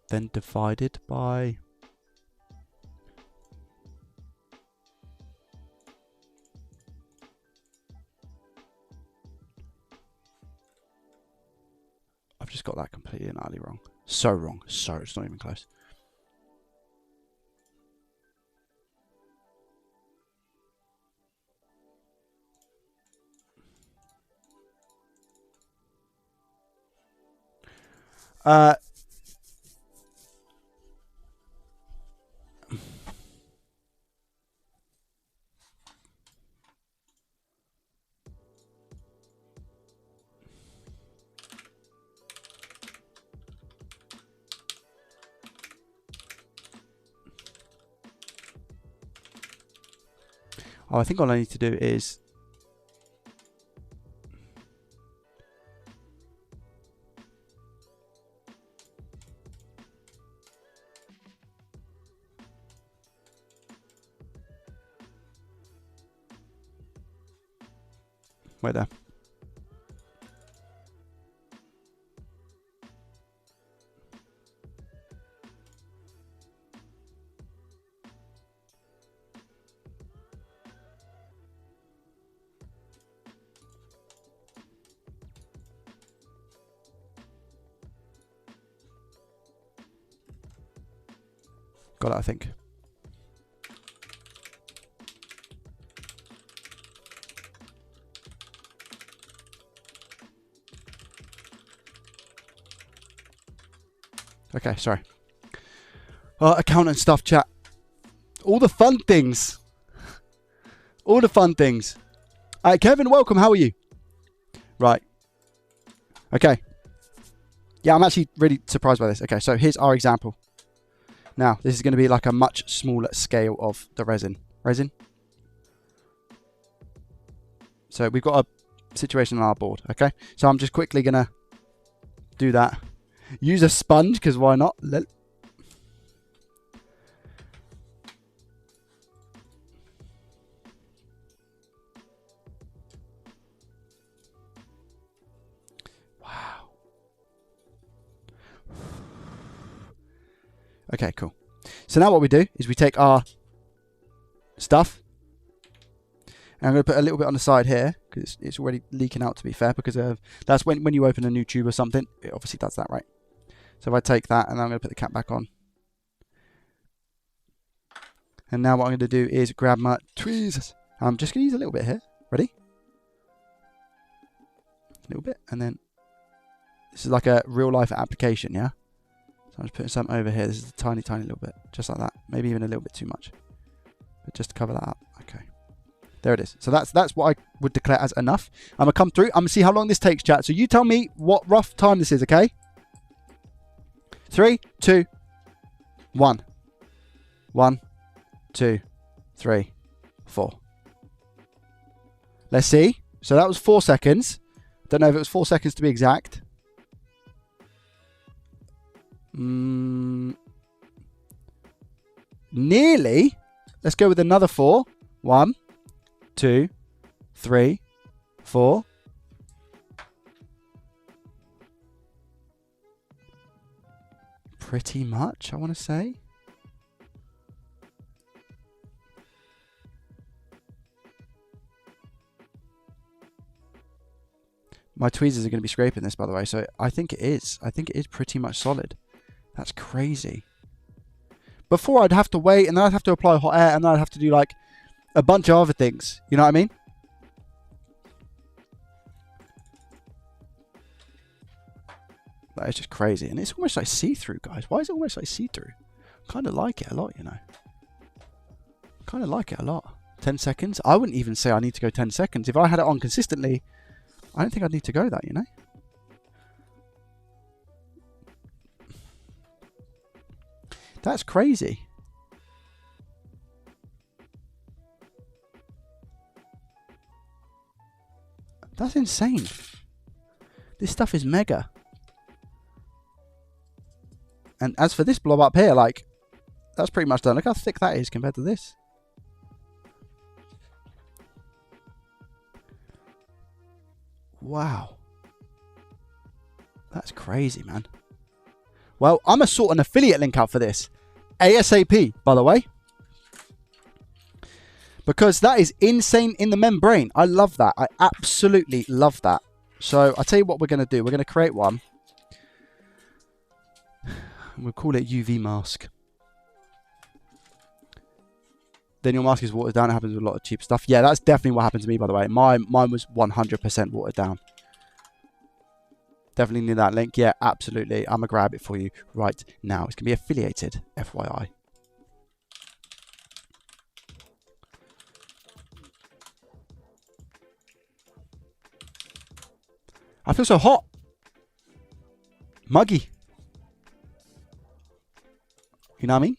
then divided by... I've just got that completely and utterly wrong. So wrong. So it's not even close. Oh, I think all I need to do is... Wait there. Got it, I think. Okay, sorry. Accountant stuff, chat. All the fun things. All the fun things. Kevin, welcome. How are you? Right. Okay. Yeah, I'm actually really surprised by this. Okay, so here's our example. Now, this is going to be like a much smaller scale of the resin. So we've got a situation on our board, okay? So I'm just quickly going to do that. Use a sponge, because why not? Wow. Okay, cool. So now what we do is we take our stuff, and I'm going to put a little bit on the side here, because it's already leaking out, to be fair, because that's when you open a new tube or something, it obviously does that, right? So if I take that and I'm going to put the cap back on. And now what I'm going to do is grab my tweezers. I'm just going to use a little bit here. Ready? A little bit. And then this is like a real life application, yeah? So I'm just putting some over here. This is a tiny, tiny little bit. Just like that. Maybe even a little bit too much. But just to cover that up. Okay. There it is. So that's what I would declare as enough. I'm going to come through. I'm going to see how long this takes, chat. So you tell me what rough time this is, okay? 3, 2, 1. 1, 2, 3, 4. Let's see. So that was 4 seconds. Don't know if it was 4 seconds to be exact. Nearly. Let's go with another 4. 1, 2, 3, 4. Pretty much, I want to say. My tweezers are going to be scraping this, by the way, so I think it is. I think it is pretty much solid. That's crazy. Before I'd have to wait, and then I'd have to apply hot air, and then I'd have to do like a bunch of other things. You know what I mean? That is just crazy. And it's almost like see-through, guys. Why is it almost like see-through? Kind of like it a lot, you know. Kind of like it a lot. 10 seconds? I wouldn't even say I need to go 10 seconds. If I had it on consistently, I don't think I'd need to go that, you know. That's crazy. That's insane. This stuff is mega. And as for this blob up here, like, that's pretty much done. Look how thick that is compared to this. Wow. That's crazy, man. Well, I'm going to sort an affiliate link out for this. ASAP, by the way. Because that is insane in the membrane. I love that. I absolutely love that. So, I'll tell you what we're going to do. We're going to create one. We'll call it UV mask. Then your mask is watered down. It happens with a lot of cheap stuff. Yeah, that's definitely what happened to me, by the way. Mine was 100% watered down. Definitely need that link. Yeah, absolutely. I'm going to grab it for you right now. It's going to be affiliated, FYI. I feel so hot. Muggy. You know what I mean?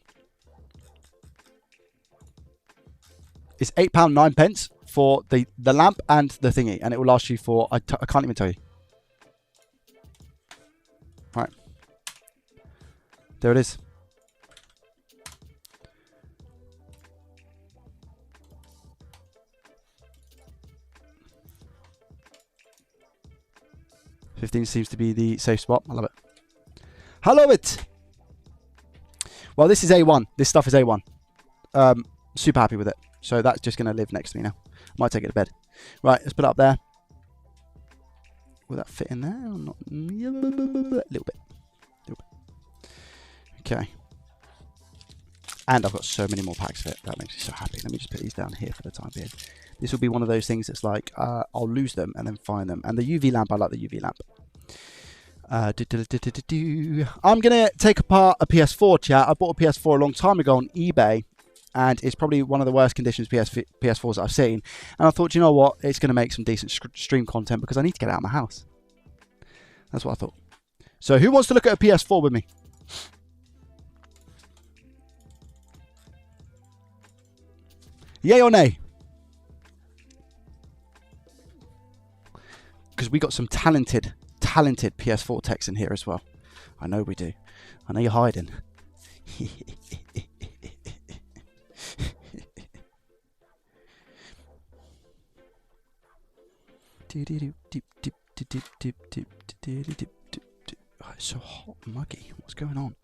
It's £8.09 for the lamp and the thingy, and it will last you for I can't even tell you. Right, there it is. $15 seems to be the safe spot. I love it. I love it. Well, this is A1. This stuff is A1. Super happy with it. So that's just going to live next to me now. Might take it to bed. Right, let's put it up there. Will that fit in there or not? A little bit. Okay. And I've got so many more packs of it. That makes me so happy. Let me just put these down here for the time being. This will be one of those things that's like, I'll lose them and then find them. And the UV lamp, I like the UV lamp. I'm going to take apart a PS4, chat. I bought a PS4 a long time ago on eBay. And it's probably one of the worst conditions PS4s that I've seen. And I thought, you know what? It's going to make some decent stream content because I need to get it out of my house. That's what I thought. So who wants to look at a PS4 with me? Yay or nay? Because we got some talented PS4 techs in here as well. I know we do. I know you're hiding. Oh, it's so hot and muggy. What's going on?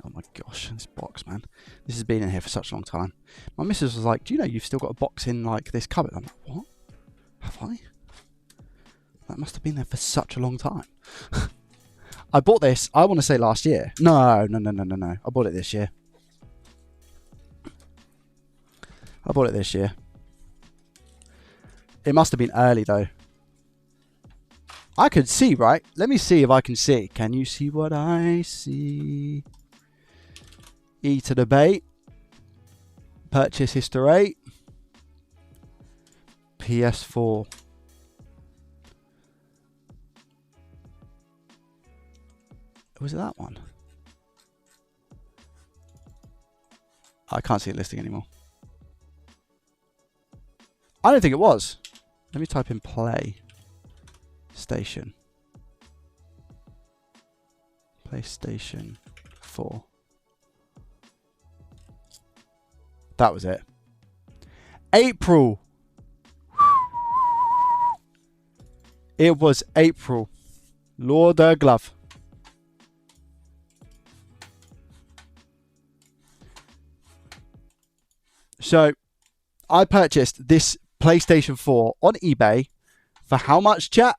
Oh my This has been in here for such a long time. My missus was like, do you know you've still got a box in like this cupboard? I'm like, what? Have I? That must have been there for such a long time. I bought this, I want to say last year. No. I bought it this year. It must have been early though. I could see, right? Let me see if I can see. Can you see what I see? E to the bait. Purchase history. PS4. Was it that one? I can't see it listing anymore. I don't think it was. Let me type in play station. PlayStation 4. That was it. April. It was April. Lord Glove. So, I purchased this PlayStation 4 on eBay for how much, chat?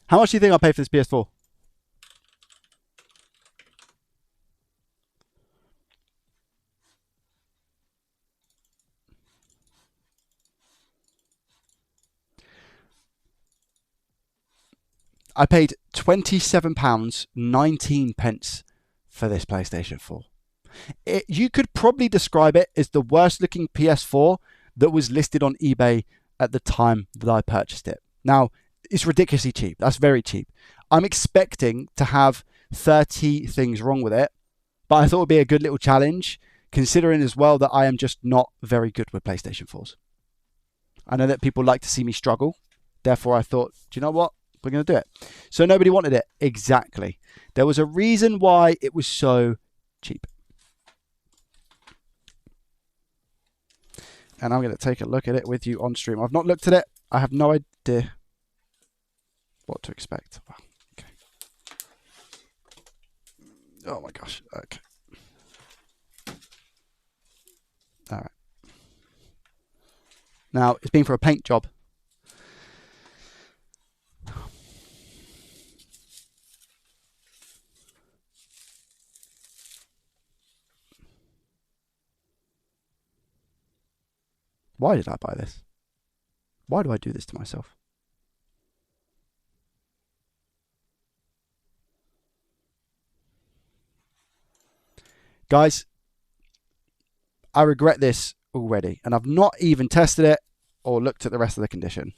How much do you think I paid for this PS4? I paid £27.19 for this PlayStation 4. You could probably describe it as the worst looking PS4 that was listed on eBay at the time that I purchased it. Now, it's ridiculously cheap. That's very cheap. I'm expecting to have 30 things wrong with it, but I thought it would be a good little challenge, considering as well that I am just not very good with PlayStation 4s. I know that people like to see me struggle. Therefore, I thought, do you know what? We're going to do it. So nobody wanted it. Exactly. There was a reason why it was so cheap. And I'm going to take a look at it with you on stream. I've not looked at it. I have no idea what to expect. Wow. Okay. Oh my gosh. Okay. All right. Now, it's been for a paint job. Why did I buy this? Why do I do this to myself? Guys, I regret this already, and I've not even tested it or looked at the rest of the condition.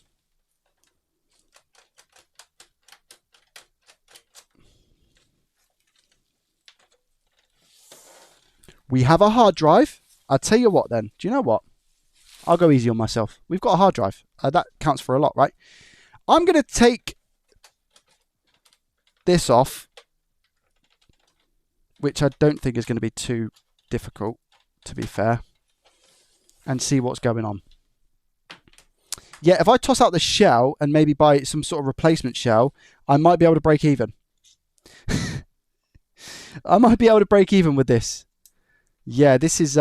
We have a hard drive. I'll tell you what then. Do you know what? I'll go easy on myself. We've got a hard drive. That counts for a lot, right? I'm going to take this off, which I don't think is going to be too difficult, to be fair, and see what's going on. Yeah, if I toss out the shell and maybe buy some sort of replacement shell, I might be able to break even. I might be able to break even with this. Yeah, this is...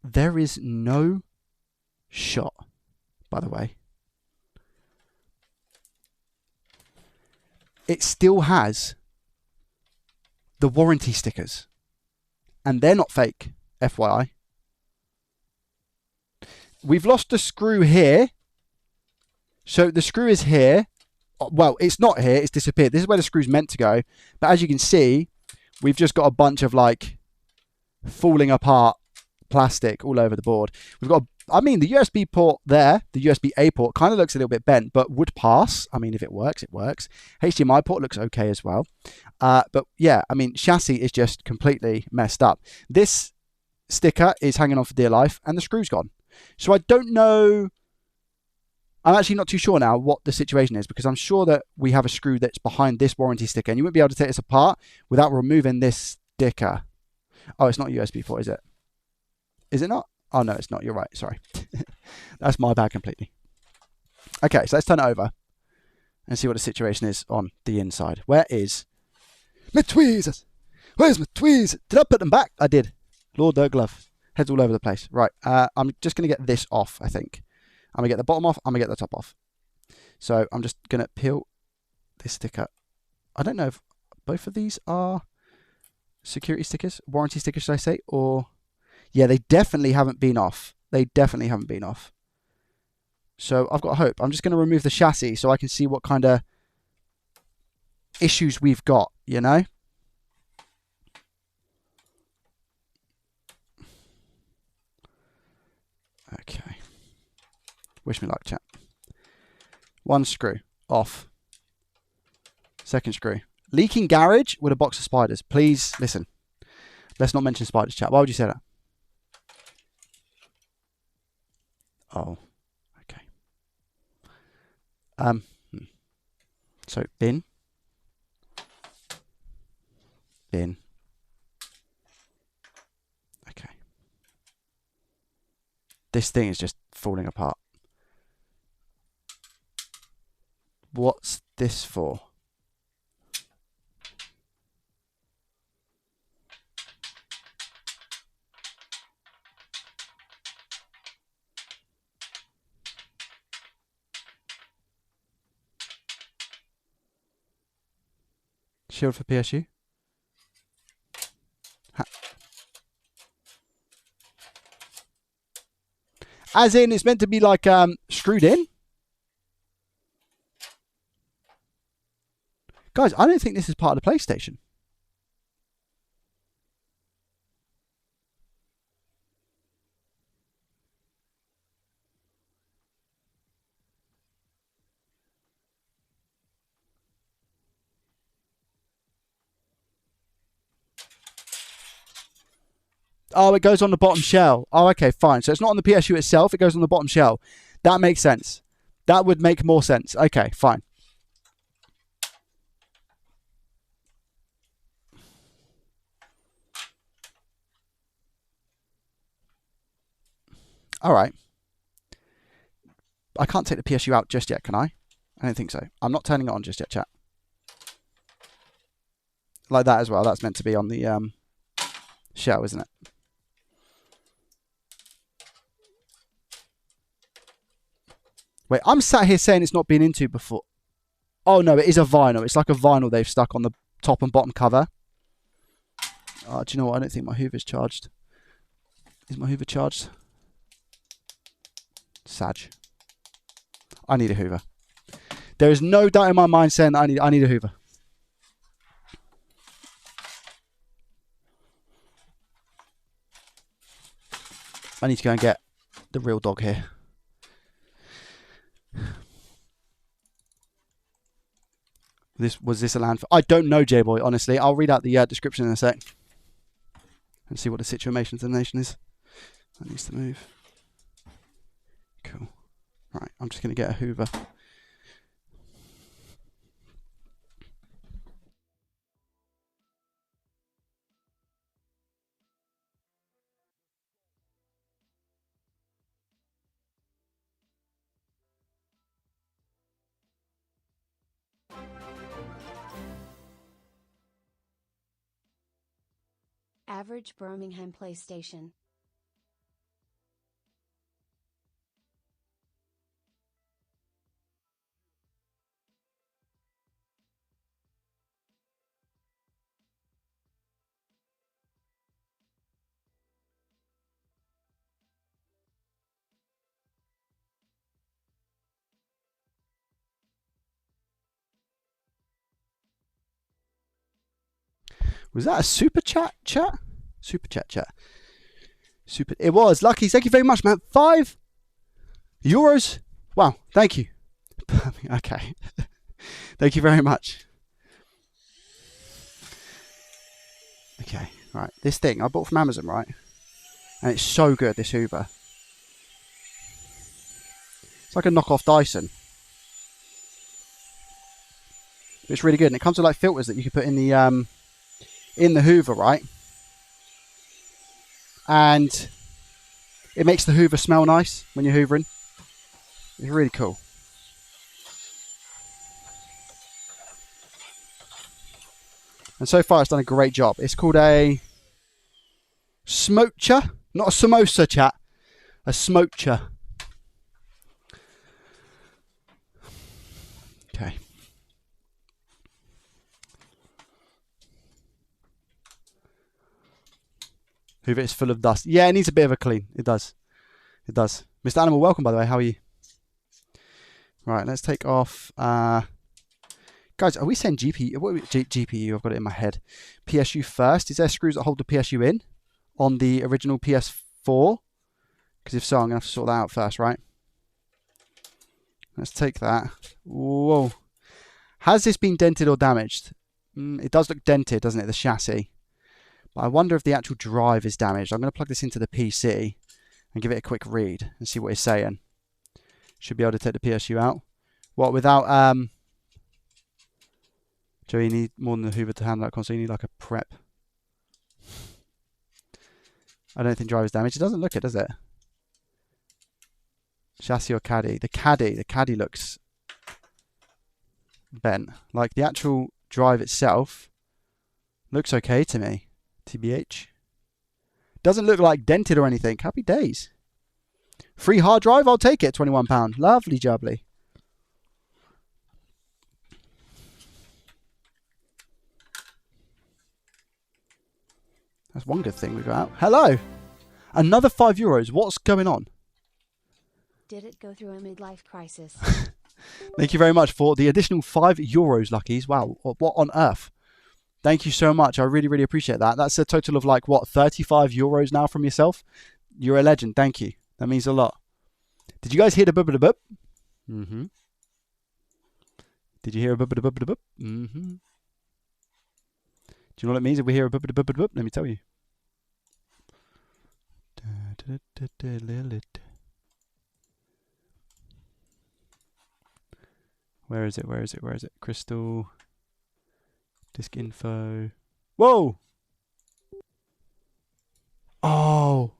there is no shot, by the way. It still has the warranty stickers. And they're not fake, FYI. We've lost a screw here. So the screw is here. Well, it's not here. It's disappeared. This is where the screw's meant to go. But as you can see, we've just got a bunch of like falling apart plastic all over the board. We've got, I mean, the USB port there, the USB-A port kind of looks a little bit bent, but would pass. I mean, if it works, it works. HDMI port looks okay as well. But yeah, I mean, chassis is just completely messed up. This sticker is hanging on for dear life and the screw's gone. So I don't know. I'm actually not too sure now what the situation is, because I'm sure that we have a screw that's behind this warranty sticker and you wouldn't be able to take this apart without removing this sticker. Oh, it's not USB port, is it? Is it not? Oh, no, it's not. You're right. Sorry. That's my bad completely. Okay, so let's turn it over and see what the situation is on the inside. Where is My tweezers. Where's my tweezers? Did I put them back? I did. Lord, their glove. Heads all over the place. Right. I'm just going to get this off, I think. I'm going to get the bottom off. I'm going to get the top off. So I'm just going to peel this sticker. I don't know if both of these are security stickers, warranty stickers, should I say? Or, yeah, they definitely haven't been off. They definitely haven't been off. So I've got hope. I'm just going to remove the chassis so I can see what kind of issues we've got, you know? Okay. Wish me luck, chat. One screw off. Second screw. Leaking garage with a box of spiders. Please listen. Let's not mention spiders, chat. Why would you say that? Oh, okay. So bin. Bin. Okay. This thing is just falling apart. What's this for? Shield for PSU? As in, it's meant to be like screwed in? Guys, I don't think this is part of the PlayStation. Oh, it goes on the bottom shell. Oh, okay, fine. So it's not on the PSU itself. It goes on the bottom shell. That makes sense. That would make more sense. Okay, fine. All right. I can't take the PSU out just yet, can I? I don't think so. I'm not turning it on just yet, chat. Like that as well. That's meant to be on the shell, isn't it? Wait, I'm sat here saying it's not been into before. Oh, no, it is a vinyl. It's like a vinyl they've stuck on the top and bottom cover. Oh, do you know what? I don't think my Hoover's charged. Is my Hoover charged? Sag. I need a Hoover. There is no doubt in my mind saying that I need a Hoover. I need to go and get the real dog here. Was this a landfill? I don't know, J-Boy, honestly. I'll read out the description in a sec. And see what the situation of the nation is. That needs to move. Cool. Right, I'm just going to get a Hoover. Average Birmingham PlayStation. Was that a super chat? Super chat. Super. It was. Lucky. Thank you very much, man. €5. Wow. Thank you. Okay. Thank you very much. Okay. Right. This thing I bought from Amazon, right? And it's so good, this Hoover. It's like a knockoff Dyson. It's really good. And it comes with like filters that you can put in the Hoover, right? And it makes the Hoover smell nice when you're hoovering. It's really cool. And so far, it's done a great job. It's called a smocher, not a samosa, chat. A smocher. Okay. Hoover is full of dust. Yeah, it needs a bit of a clean. It does. It does. Mr. Animal, welcome, by the way. How are you? Right, let's take off... guys, are we saying GPU? GPU, I've got it in my head. PSU first. Is there screws that hold the PSU in on the original PS4? Because if so, I'm going to have to sort that out first, right? Let's take that. Whoa. Has this been dented or damaged? It does look dented, doesn't it, the chassis? But I wonder if the actual drive is damaged. I'm going to plug this into the PC and give it a quick read and see what it's saying. Should be able to take the PSU out. What, without... Joe, you need more than the Hoover to handle that console. You need like a prep. I don't think drive is damaged. It doesn't look it, does it? Chassis or caddy? The caddy looks bent. Like the actual drive itself looks okay to me. TBH. Doesn't look like dented or anything. Happy days. Free hard drive? I'll take it. £21. Lovely jubbly. That's one good thing we got out. Hello! Another €5. What's going on? Did it go through a midlife crisis? Thank you very much for the additional €5, Luckies. Wow, what on earth? Thank you so much. I really, really appreciate that. That's a total of like, what, €35 now from yourself? You're a legend. Thank you. That means a lot. Did you guys hear the bub-a-da-bub? Mm-hmm. Did you hear a bub-a-da-bub-a-da-bub? Mm-hmm. Do you know what it means if we hear a bub-a-da-bub-a-da-bub? Let me tell you. Where is it? Where is it? Where is it? Crystal. Disk info. Whoa! Oh!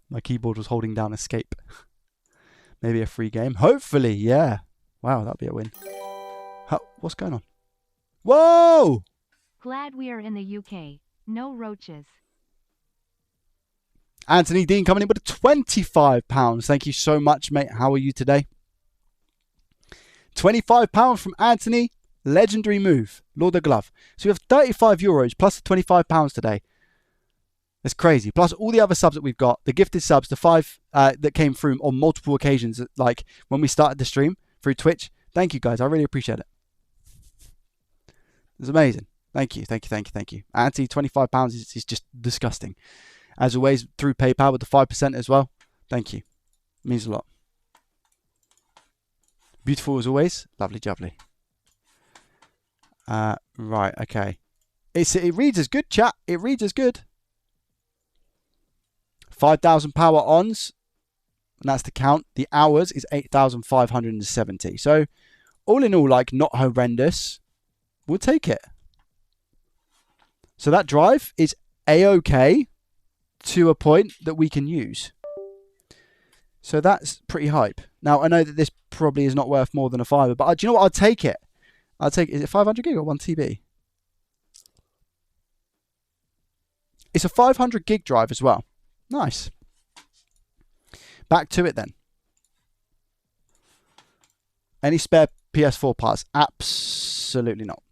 My keyboard was holding down escape. Maybe a free game. Hopefully, yeah. Wow, that'd be a win. What's going on? Whoa! Glad we are in the UK. No roaches. Anthony Dean coming in with £25. Thank you so much, mate. How are you today? £25 from Anthony. Legendary move. Lord of Glove. So we have €35 plus the £25 today. That's crazy. Plus all the other subs that we've got. The gifted subs, the 5 that came through on multiple occasions, like when we started the stream through Twitch. Thank you, guys. I really appreciate it. It's amazing. Thank you. Thank you. Thank you. Thank you. Anthony, £25 is just disgusting. As always, through PayPal with the 5% as well. Thank you. It means a lot. Beautiful as always. Lovely jubbly. Right, okay. It reads as good, chat. It reads as good. 5,000 power ons. And that's the count. The hours is 8,570. So, all in all, like, not horrendous. We'll take it. So that drive is A-OK to a point that we can use. So that's pretty hype. Now, I know that this probably is not worth more than a fiver, but do you know what? I'll take it. I'll take it. Is it 500 gig or 1 TB? It's a 500 gig drive as well. Nice. Back to it then. Any spare PS4 parts? Absolutely not.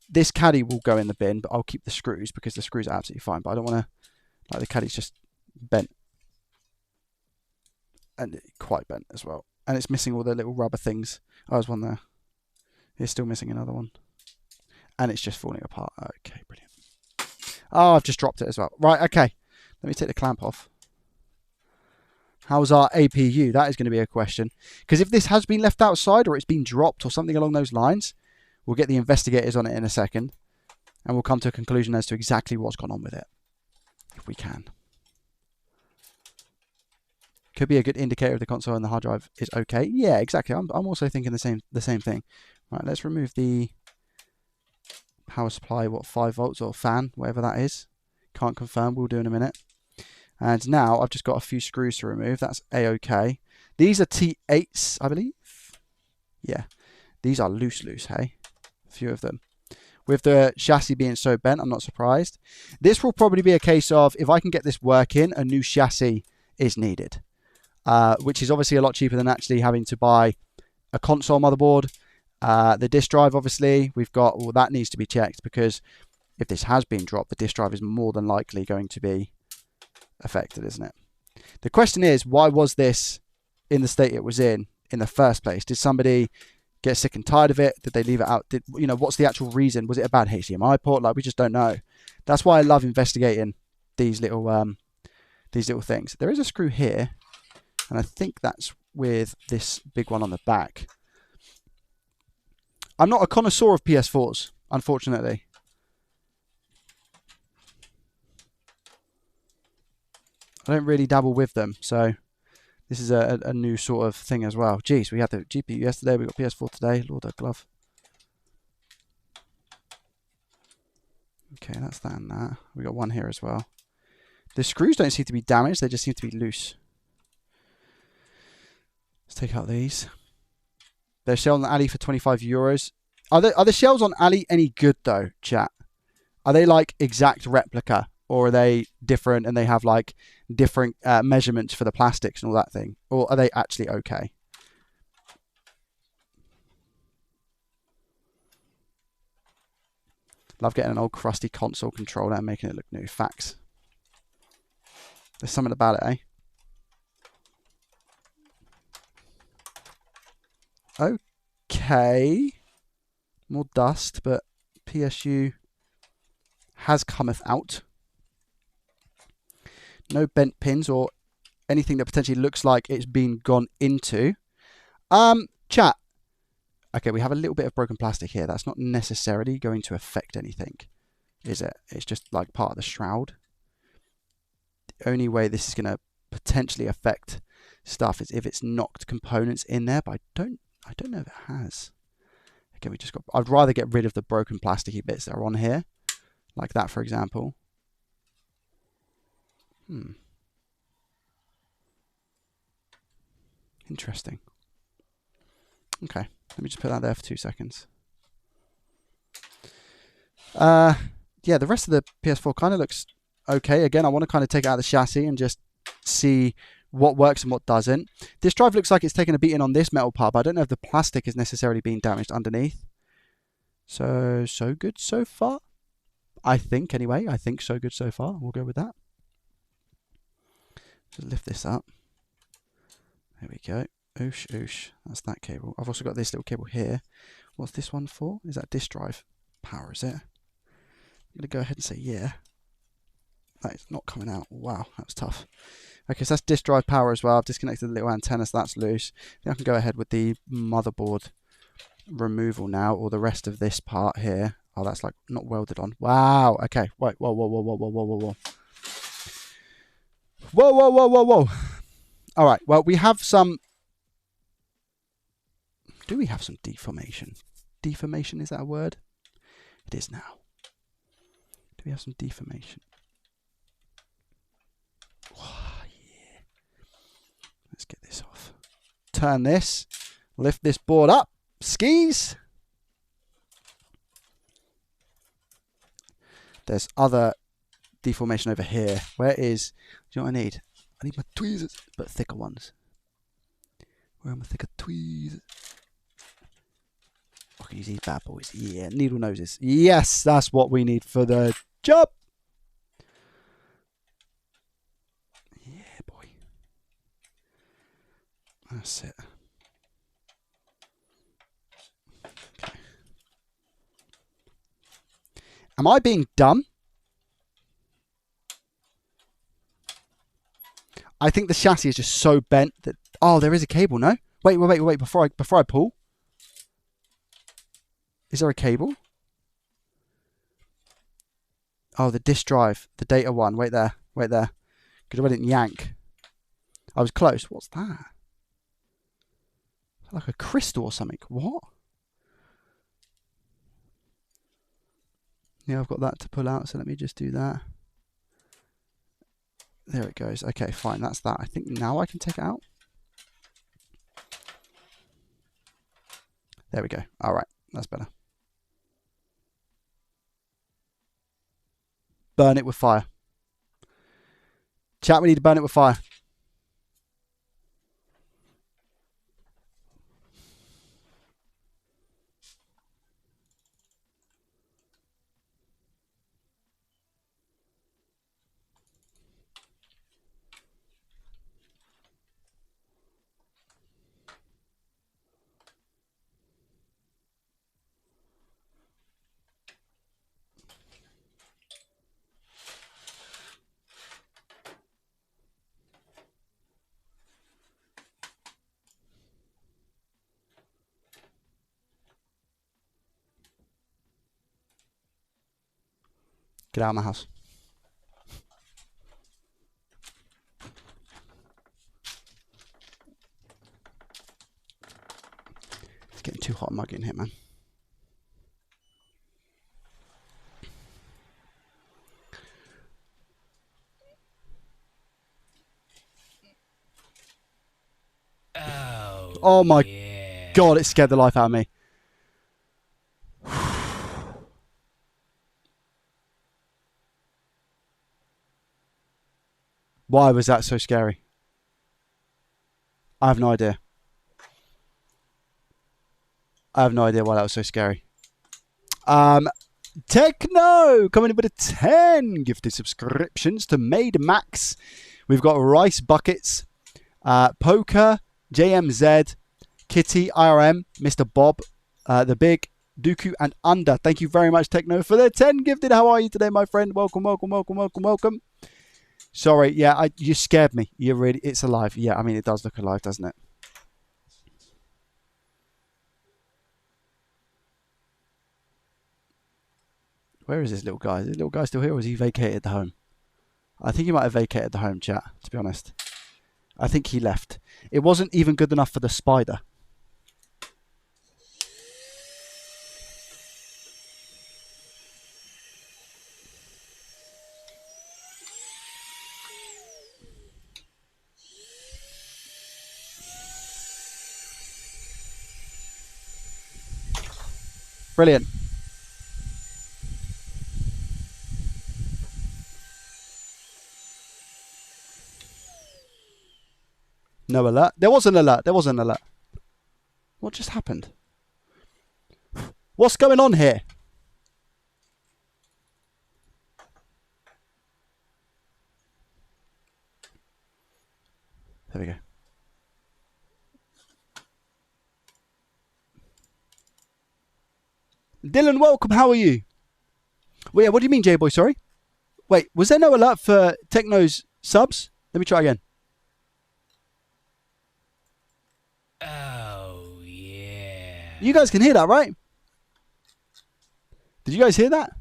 This caddy will go in the bin, but I'll keep the screws because the screws are absolutely fine. But I don't want to, like, the caddy's just bent. And quite bent as well. And it's missing all the little rubber things. Oh, there's one there. It's still missing another one. And it's just falling apart. Okay, brilliant. Oh, I've just dropped it as well. Right, okay. Let me take the clamp off. How's our APU? That is going to be a question. Because if this has been left outside or it's been dropped or something along those lines, we'll get the investigators on it in a second. And we'll come to a conclusion as to exactly what's gone on with it. If we can. Could be a good indicator if the console and the hard drive is okay. Yeah, exactly. I'm also thinking the same thing. Right, let's remove the power supply, 5 volts or fan, whatever that is. Can't confirm, we'll do in a minute. And now I've just got a few screws to remove. That's A-OK. These are T8s, I believe. Yeah, these are loose, hey. A few of them. With the chassis being so bent, I'm not surprised. This will probably be a case of, if I can get this working, a new chassis is needed. Which is obviously a lot cheaper than actually having to buy a console motherboard. The disk drive, obviously, we've got, well, that needs to be checked, because if this has been dropped, the disk drive is more than likely going to be affected, isn't it? The question is, why was this in the state it was in the first place? Did somebody get sick and tired of it? Did they leave it out? What's the actual reason? Was it a bad HDMI port? Like, we just don't know. That's why I love investigating these little things. There is a screw here, and I think that's with this big one on the back. I'm not a connoisseur of PS4s, unfortunately. I don't really dabble with them, so this is a new sort of thing as well. Jeez, we had the GPU yesterday, we got PS4 today. Lord, a glove. Okay, that's that and that. We got one here as well. The screws don't seem to be damaged, they just seem to be loose. Let's take out these. They're selling on Ali for 25 euros. Are the shells on Ali any good though, chat? Are they like exact replica? Or are they different and they have like different measurements for the plastics and all that thing? Or are they actually okay? Love getting an old crusty console controller and making it look new. Facts. There's something about it, eh? Okay. More dust, but PSU has cometh out. No bent pins or anything that potentially looks like it's been gone into. Chat. Okay, we have a little bit of broken plastic here. That's not necessarily going to affect anything, is it? It's just like part of the shroud. The only way this is going to potentially affect stuff is if it's knocked components in there, but I don't know if it has. Okay, I'd rather get rid of the broken plasticky bits that are on here, like that, for example. Interesting. Okay, let me just put that there for 2 seconds. Yeah, the rest of the PS4 kind of looks okay. Again, I want to kind of take it out of the chassis and just see what works and what doesn't. This drive looks like it's taken a beating on this metal part, but I don't know if the plastic is necessarily being damaged underneath. So good so far. I think, anyway. I think so good so far. We'll go with that. Just lift this up. There we go. Oosh, oosh. That's that cable. I've also got this little cable here. What's this one for? Is that disk drive power, is it? I'm going to go ahead and say yeah. That is not coming out. Wow, that was tough. Okay, so that's disk drive power as well. I've disconnected the little antenna, so that's loose. Then I can go ahead with the motherboard removal now, or the rest of this part here. Oh, that's like not welded on. Wow. Okay. Wait. Whoa. All right. Well, we have some. Do we have some deformation? Deformation, is that a word? It is now. Do we have some deformation? Oh, yeah. Let's get this off. Turn this. Lift this board up. Skis. There's other deformation over here. Where is... Do you know what I need? I need my tweezers, but thicker ones. Where are my thicker tweezers? I can use these bad boys. Yeah, needle noses. Yes, that's what we need for the job. Yeah, boy. That's it. Okay. Am I being dumb? I think the chassis is just so bent that... Oh, there is a cable, no? Wait. Before I pull. Is there a cable? Oh, the disk drive. The data one. Wait there. Because I didn't yank. I was close. What's that? Like a crystal or something. What? Yeah, I've got that to pull out, so let me just do that. There it goes. Okay, fine. That's that. I think now I can take it out. There we go. All right. That's better. Burn it with fire. Chat, we need to burn it with fire. Get out of my house. It's getting too hot and muggy in here, man. Oh my God, it scared the life out of me. Why was that so scary? I have no idea. I have no idea why that was so scary. Techno coming in with a 10 gifted subscriptions to Made Max. We've got Rice Buckets, Poker, JMZ, Kitty, IRM, Mr. Bob, The Big, Dooku, and Under. Thank you very much, Techno, for the 10 gifted. How are you today, my friend? Welcome, welcome, welcome, welcome, welcome. Sorry, yeah, you scared me. You really, it's alive. Yeah, I mean, it does look alive, doesn't it? Where is this little guy? Is this little guy still here, or has he vacated the home? I think he might have vacated the home, chat, to be honest. I think he left. It wasn't even good enough for the spider. Brilliant. No alert. There was an alert. There was an alert. What just happened? What's going on here? There we go. Dylan, welcome. How are you? Well, yeah, what do you mean, J-Boy? Sorry. Wait, was there no alert for Techno's subs? Let me try again. Oh, yeah. You guys can hear that, right? Did you guys hear that?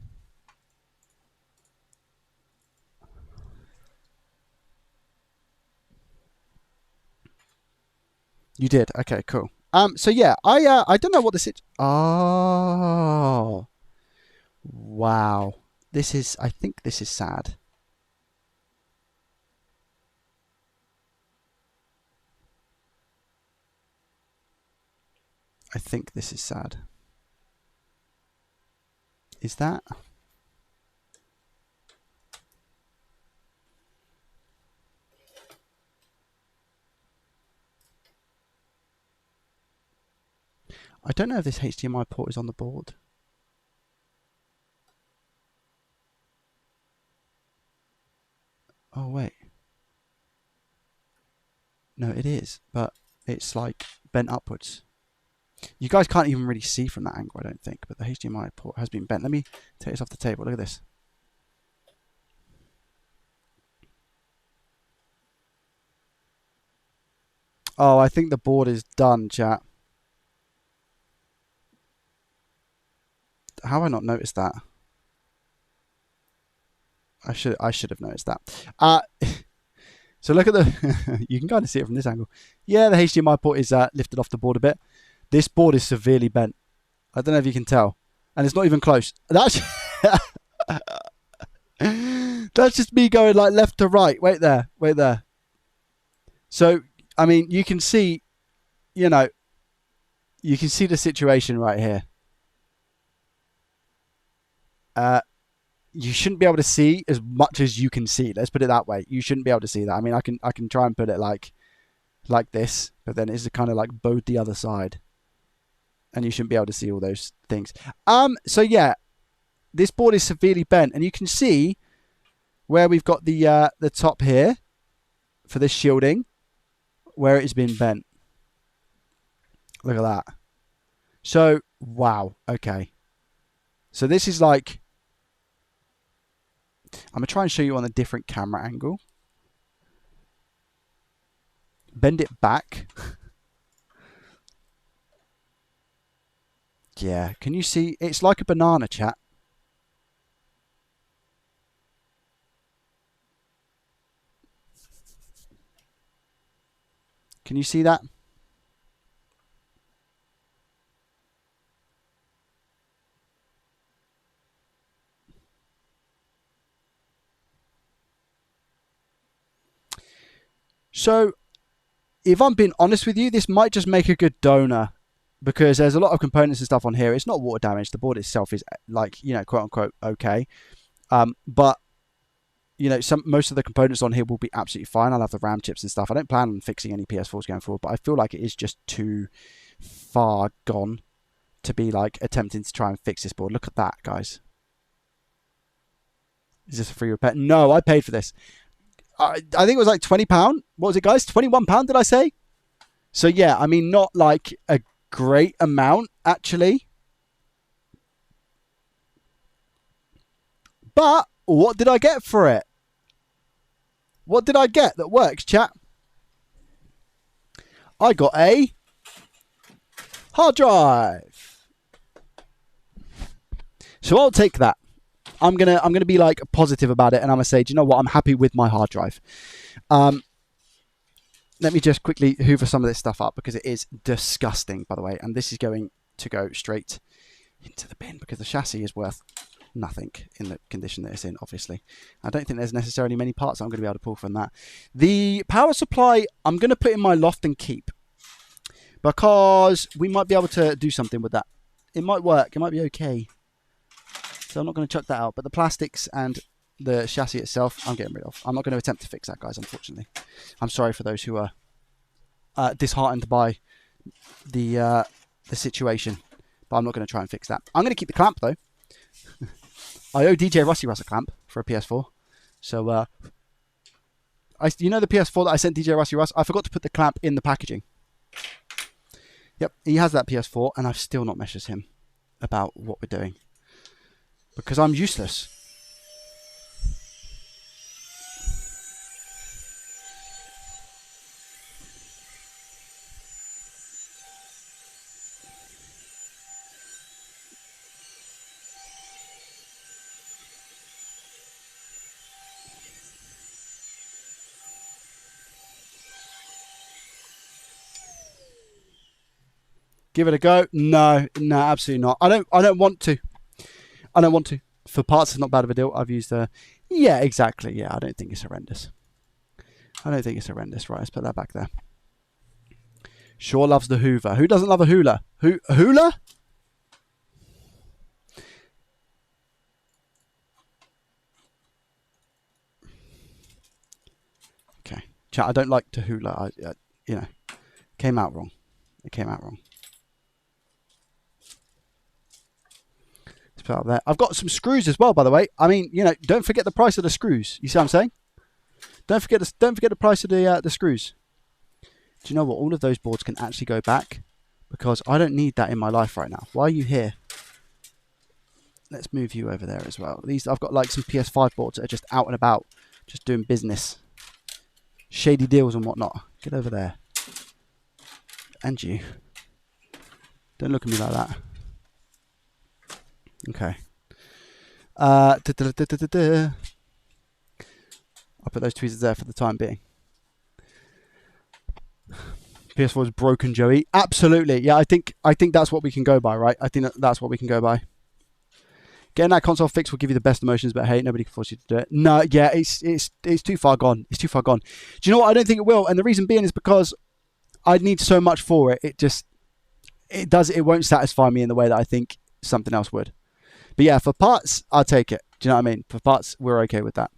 You did. Okay, cool. So yeah, I don't know what this is. Oh, wow. This is. I think this is sad. I think this is sad. Is that? I don't know if this HDMI port is on the board. Oh, wait. No, it is, but it's like bent upwards. You guys can't even really see from that angle, I don't think, but the HDMI port has been bent. Let me take this off the table. Look at this. Oh, I think the board is done, chat. How have I not noticed that? I should have noticed that. So look at the... you can kind of see it from this angle. Yeah, the HDMI port is lifted off the board a bit. This board is severely bent. I don't know if you can tell. And it's not even close. That's... That's just me going like left to right. Wait there. Wait there. So, I mean, you can see, you know, you can see the situation right here. you shouldn't be able to see as much as you can see. Let's put it that way. You shouldn't be able to see that. I mean, I can try and put it like this, but then it's kind of like bowed the other side, and you shouldn't be able to see all those things. So yeah, this board is severely bent, and you can see where we've got the top here for this shielding, where it's been bent. Look at that. So wow. Okay. So this is like, I'm gonna try and show you on a different camera angle. Bend it back. Yeah, can you see? It's like a banana, chat. Can you see that? So, if I'm being honest with you, this might just make a good donor, because there's a lot of components and stuff on here. It's not water damage. The board itself is like, you know, quote unquote okay. But you know, most of the components on here will be absolutely fine. I'll have the RAM chips and stuff. I don't plan on fixing any PS4s going forward, but I feel like it is just too far gone to be like attempting to try and fix this board. Look at that, guys. Is this a free repair? No, I paid for this. I think it was like £20. What was it, guys? £21, did I say? So yeah, I mean, not like a great amount actually. But what did I get for it? What did I get that works, chat? I got a hard drive. So I'll take that. I'm gonna be like positive about it, and I'm gonna say, do you know what? I'm happy with my hard drive. Let me just quickly hoover some of this stuff up, because it is disgusting, by the way. And this is going to go straight into the bin, because the chassis is worth nothing in the condition that it's in, obviously. I don't think there's necessarily many parts I'm going to be able to pull from that. The power supply, I'm going to put in my loft and keep, because we might be able to do something with that. It might work. It might be okay. So I'm not going to chuck that out. But the plastics and the chassis itself, I'm getting rid of. I'm not going to attempt to fix that, guys, unfortunately. I'm sorry for those who are disheartened by the situation, but I'm not going to try and fix that. I'm going to keep the clamp, though. I owe DJ Rusty Russ a clamp for a PS4. So, you know the PS4 that I sent DJ Rusty Russ? I forgot to put the clamp in the packaging. Yep, he has that PS4, and I've still not messaged him about what we're doing, because I'm useless. Give it a go. No, absolutely not. I don't want to. I don't want to. For parts, it's not bad of a deal. I've used yeah, exactly. Yeah, I don't think it's horrendous. I don't think it's horrendous. Right, let's put that back there. Shaw loves the Hoover. Who doesn't love a hula? Hula? Okay. Chat, I don't like to hula. You know, came out wrong. It came out wrong. Let's put it up there. I've got some screws as well, by the way. I mean, you know, don't forget the price of the screws. You see what I'm saying? Don't forget the price of the screws. Do you know what? All of those boards can actually go back, because I don't need that in my life right now. Why are you here? Let's move you over there as well. These, I've got like some PS5 boards that are just out and about, just doing business, shady deals and whatnot. Get over there. And you. Don't look at me like that. Okay. I'll put those tweezers there for the time being. PS4 is broken, Joey. Absolutely. Yeah, I think that's what we can go by, right? I think that's what we can go by. Getting that console fixed will give you the best emotions, but hey, nobody can force you to do it. No, yeah, it's too far gone. It's too far gone. Do you know what? I don't think it will, and the reason being is because I need so much for it. It won't satisfy me in the way that I think something else would. But yeah, for parts, I'll take it. Do you know what I mean? For parts, we're okay with that.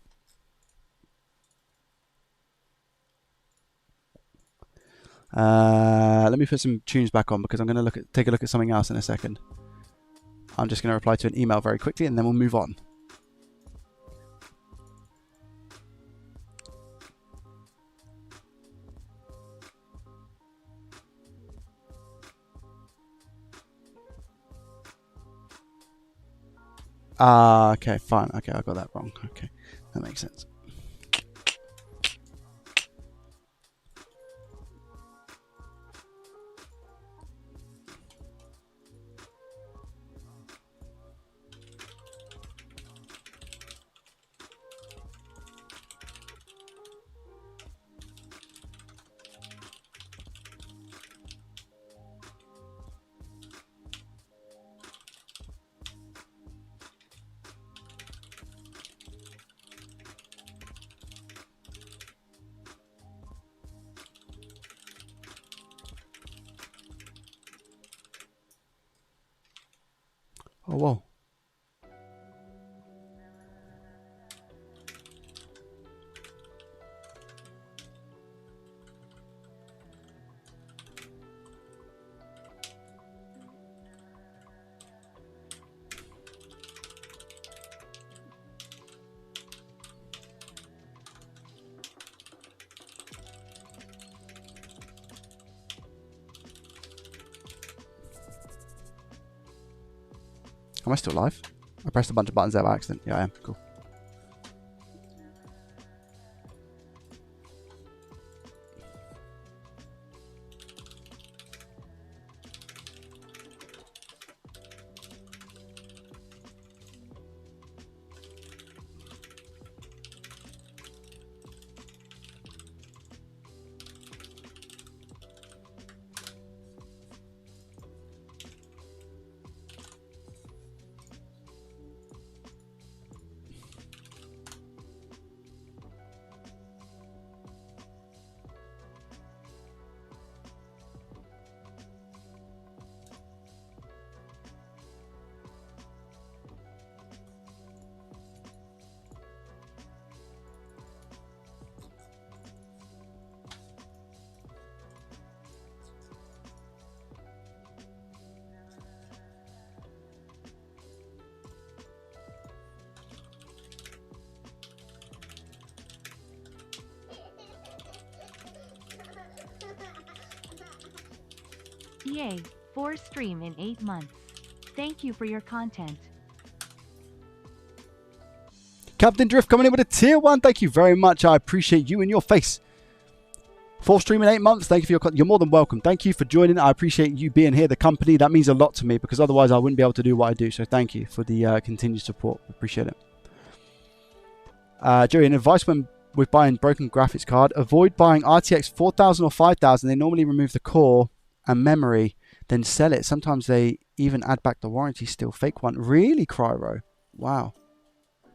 Let me put some tunes back on because I'm going to take a look at something else in a second. I'm just going to reply to an email very quickly and then we'll move on. Okay, fine. Okay, I got that wrong. Okay, that makes sense. Oh, whoa. Am I still live? I pressed a bunch of buttons there by accident. Yeah, I am. Cool. Yay, 4 stream in 8 months. Thank you for your content. Captain Drift coming in with a tier 1. Thank you very much. I appreciate you and your face. 4 stream in 8 months. Thank you for your content. You're more than welcome. Thank you for joining. I appreciate you being here, the company. That means a lot to me because otherwise I wouldn't be able to do what I do. So thank you for the continued support. Appreciate it. Jerry, an advice when with buying broken graphics card, avoid buying RTX 4000 or 5000. They normally remove the core and memory, then sell it. Sometimes they even add back the warranty still. Fake one. Really, Cryro? Wow.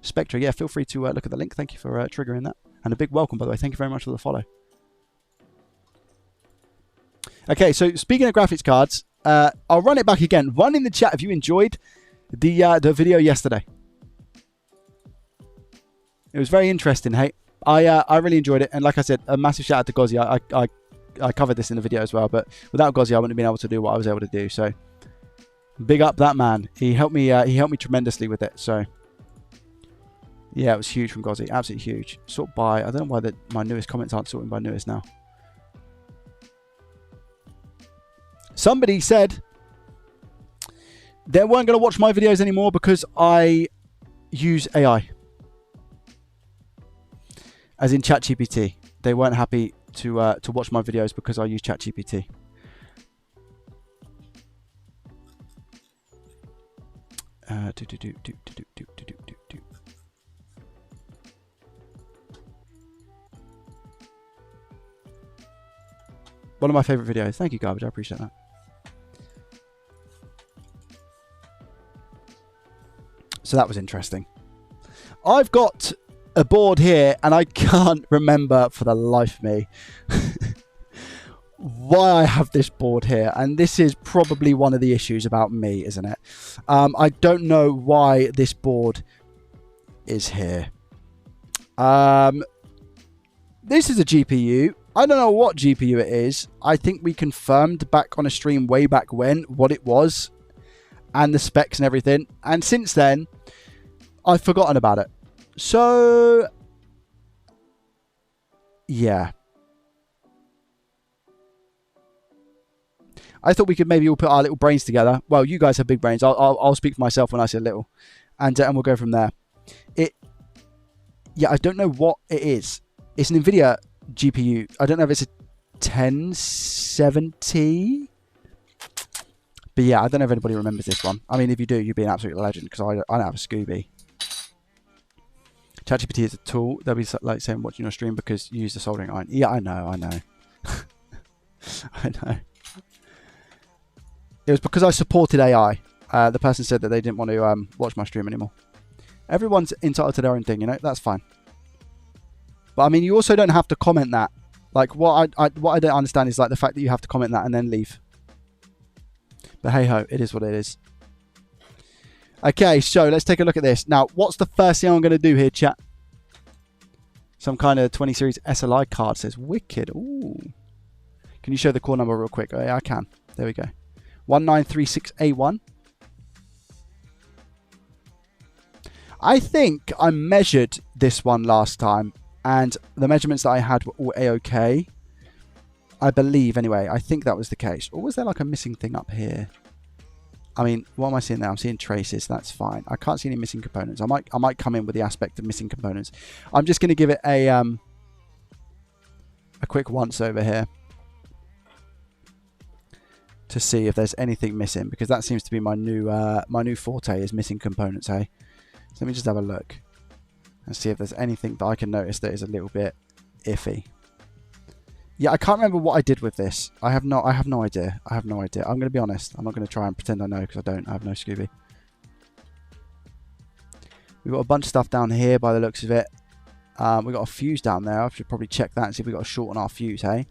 Spectre, yeah, feel free to look at the link. Thank you for triggering that. And a big welcome, by the way. Thank you very much for the follow. Okay, so speaking of graphics cards, I'll run it back again. Run in the chat if you enjoyed the video yesterday. It was very interesting, hey. I really enjoyed it. And like I said, a massive shout out to Gozzy. I covered this in the video as well, but without Gozzy, I wouldn't have been able to do what I was able to do. So big up that man. He helped me tremendously with it. So yeah, it was huge from Gozzy. Absolutely huge. Sort by, I don't know why my newest comments aren't sorting by newest now. Somebody said they weren't going to watch my videos anymore because I use AI. As in ChatGPT. They weren't happy to watch my videos because I use ChatGPT. One of my favorite videos. Thank you, Garbage. I appreciate that. So that was interesting. I've got a board here and I can't remember for the life of me why I have this board here, and this is probably one of the issues about me, isn't it? I don't know why this board is here. This is a GPU. I don't know what GPU it is. I think we confirmed back on a stream way back when what it was and the specs and everything. And since then, I've forgotten about it. So, yeah. I thought we could maybe all put our little brains together. Well, you guys have big brains. I'll speak for myself when I say little. And we'll go from there. Yeah, I don't know what it is. It's an NVIDIA GPU. I don't know if it's a 1070. But yeah, I don't know if anybody remembers this one. I mean, if you do, you'd be an absolute legend, because I don't have a Scooby. ChatGPT is a tool. They'll be like saying watching your stream because you use the soldering iron. Yeah, I know. I know. It was because I supported AI. The person said that they didn't want to watch my stream anymore. Everyone's entitled to their own thing, you know. That's fine. But I mean, you also don't have to comment that. Like, what I don't understand is like the fact that you have to comment that and then leave. But hey ho, it is what it is. Okay, so let's take a look at this. Now, what's the first thing I'm going to do here, chat? Some kind of 20 series SLI card says wicked. Ooh. Can you show the core number real quick? Oh, yeah, I can. There we go. 1936A1. I think I measured this one last time, and the measurements that I had were all A-OK. I believe, anyway. I think that was the case. Or was there like a missing thing up here? I mean, what am I seeing there? I'm seeing traces. That's fine. I can't see any missing components. I might come in with the aspect of missing components. I'm just going to give it a quick once over here to see if there's anything missing, because that seems to be my new forte is missing components. Hey, so let me just have a look and see if there's anything that I can notice that is a little bit iffy. Yeah, I can't remember what I did with this. I have no idea. I'm going to be honest. I'm not going to try and pretend I know, because I don't. I have no Scooby. We've got a bunch of stuff down here by the looks of it. We've got a fuse down there. I should probably check that and see if we've got a short on our fuse, hey?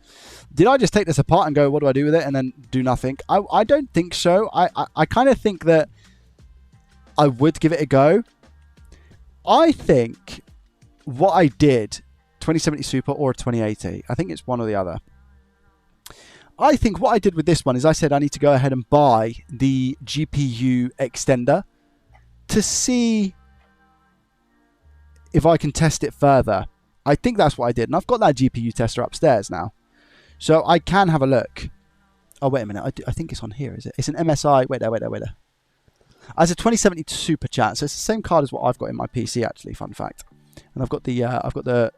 Did I just take this apart and go, what do I do with it? And then do nothing? I don't think so. I kind of think that I would give it a go. I think what I did, 2070 Super or a 2080, I think it's one or the other. I think what I did with this one is I said I need to go ahead and buy the GPU extender to see if I can test it further. I think that's what I did. And I've got that GPU tester upstairs now, so I can have a look. Oh, wait a minute. I think it's on here, is it? It's an MSI. Wait there. As a 2070 Super, chat. So it's the same card as what I've got in my PC, actually. Fun fact. And I've got the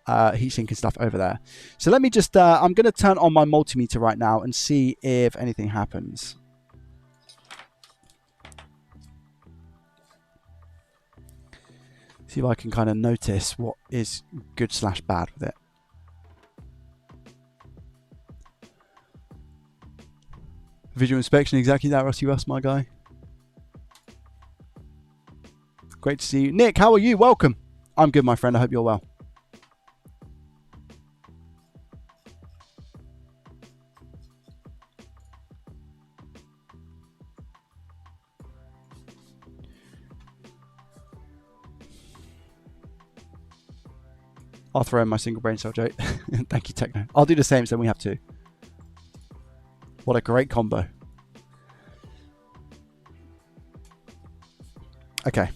heatsink and stuff over there. So let me just, I'm going to turn on my multimeter right now and see if anything happens. See if I can kind of notice what is good/bad with it. Visual inspection, exactly that, Rusty Russ, my guy. Great to see you. Nick, how are you? Welcome. I'm good, my friend. I hope you're well. I'll throw in my single brain cell joke. Thank you, Techno. I'll do the same, so then we have two. What a great combo. Okay.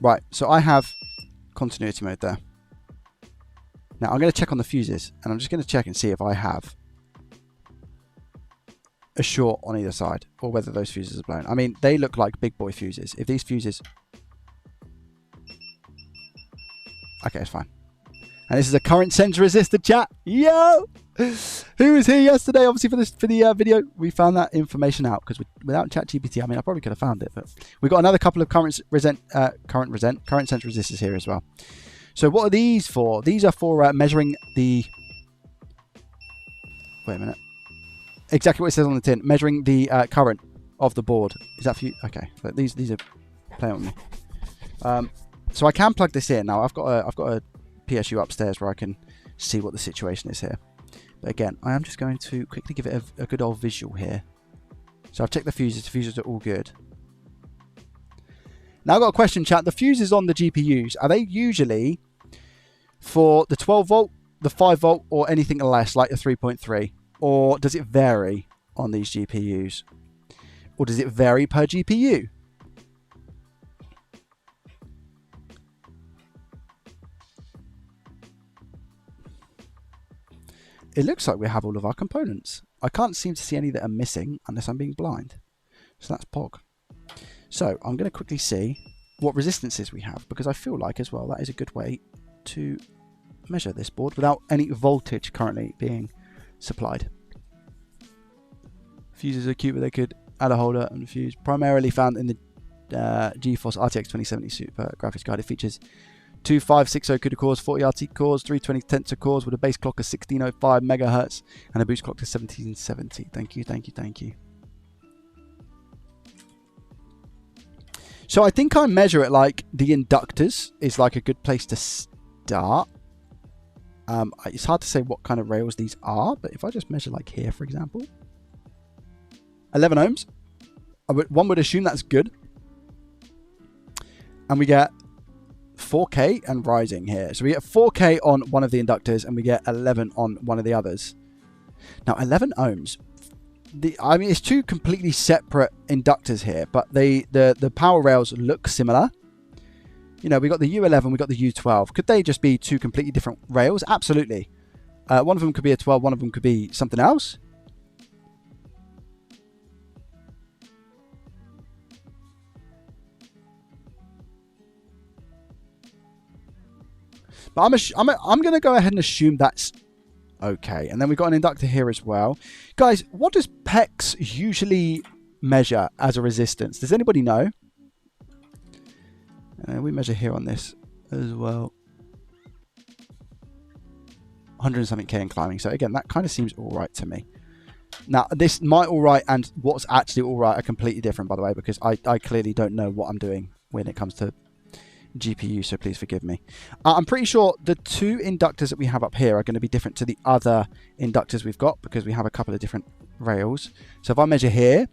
Right, so I have continuity mode there. Now I'm going to check on the fuses, and I'm just going to check and see if I have a short on either side, or whether those fuses are blown. I mean, they look like big boy fuses. If these fuses... Okay, it's fine. And this is a current sense resistor, chat. Yo! Who was here yesterday, obviously, for the video? We found that information out, because without ChatGPT, I mean, I probably could have found it, but we've got another couple of current sense resistors here as well. So what are these for? These are for measuring the... Wait a minute. Exactly what it says on the tin. Measuring the current of the board. Is that for you? Okay. But these are playing with me. So I can plug this in now. I've got a PSU upstairs where I can see what the situation is here. But again, I am just going to quickly give it a good old visual here. So I've checked the fuses. The fuses are all good. Now I've got a question, chat. The fuses on the GPUs, are they usually for the 12 volt, the 5 volt, or anything less, like the 3.3? Or does it vary on these GPUs? Or does it vary per GPU? It looks like we have all of our components. I can't seem to see any that are missing unless I'm being blind. So that's POG. So I'm going to quickly see what resistances we have, because I feel like as well that is a good way to measure this board without any voltage currently being supplied. Fuses are cute, but they could add a holder and fuse. Primarily found in the GeForce RTX 2070 Super graphics card. It features 2 560 CUDA cores, 40 RT cores, 320 tensor cores with a base clock of 1605 megahertz and a boost clock to 1770. Thank you, thank you, thank you. So I think I measure it like the inductors is like a good place to start. It's hard to say what kind of rails these are, but if I just measure like here, for example, 11 ohms. One would assume that's good. And we get 4K and rising here. So we get 4K on one of the inductors and we get 11 on one of the others. Now 11 ohms. I mean, it's two completely separate inductors here, but the power rails look similar. You know, we got the U11, we got the U12. Could they just be two completely different rails? Absolutely. One of them could be a 12, one of them could be something else. But I'm going to go ahead and assume that's okay. And then we've got an inductor here as well. Guys, what does PEX usually measure as a resistance? Does anybody know? We measure here on this as well. 100 and something K and climbing. So again, that kind of seems all right to me. Now, this my all right and what's actually all right are completely different, by the way, because I clearly don't know what I'm doing when it comes to GPU, so please forgive me. I'm pretty sure the two inductors that we have up here are going to be different to the other inductors we've got because we have a couple of different rails. So if I measure here,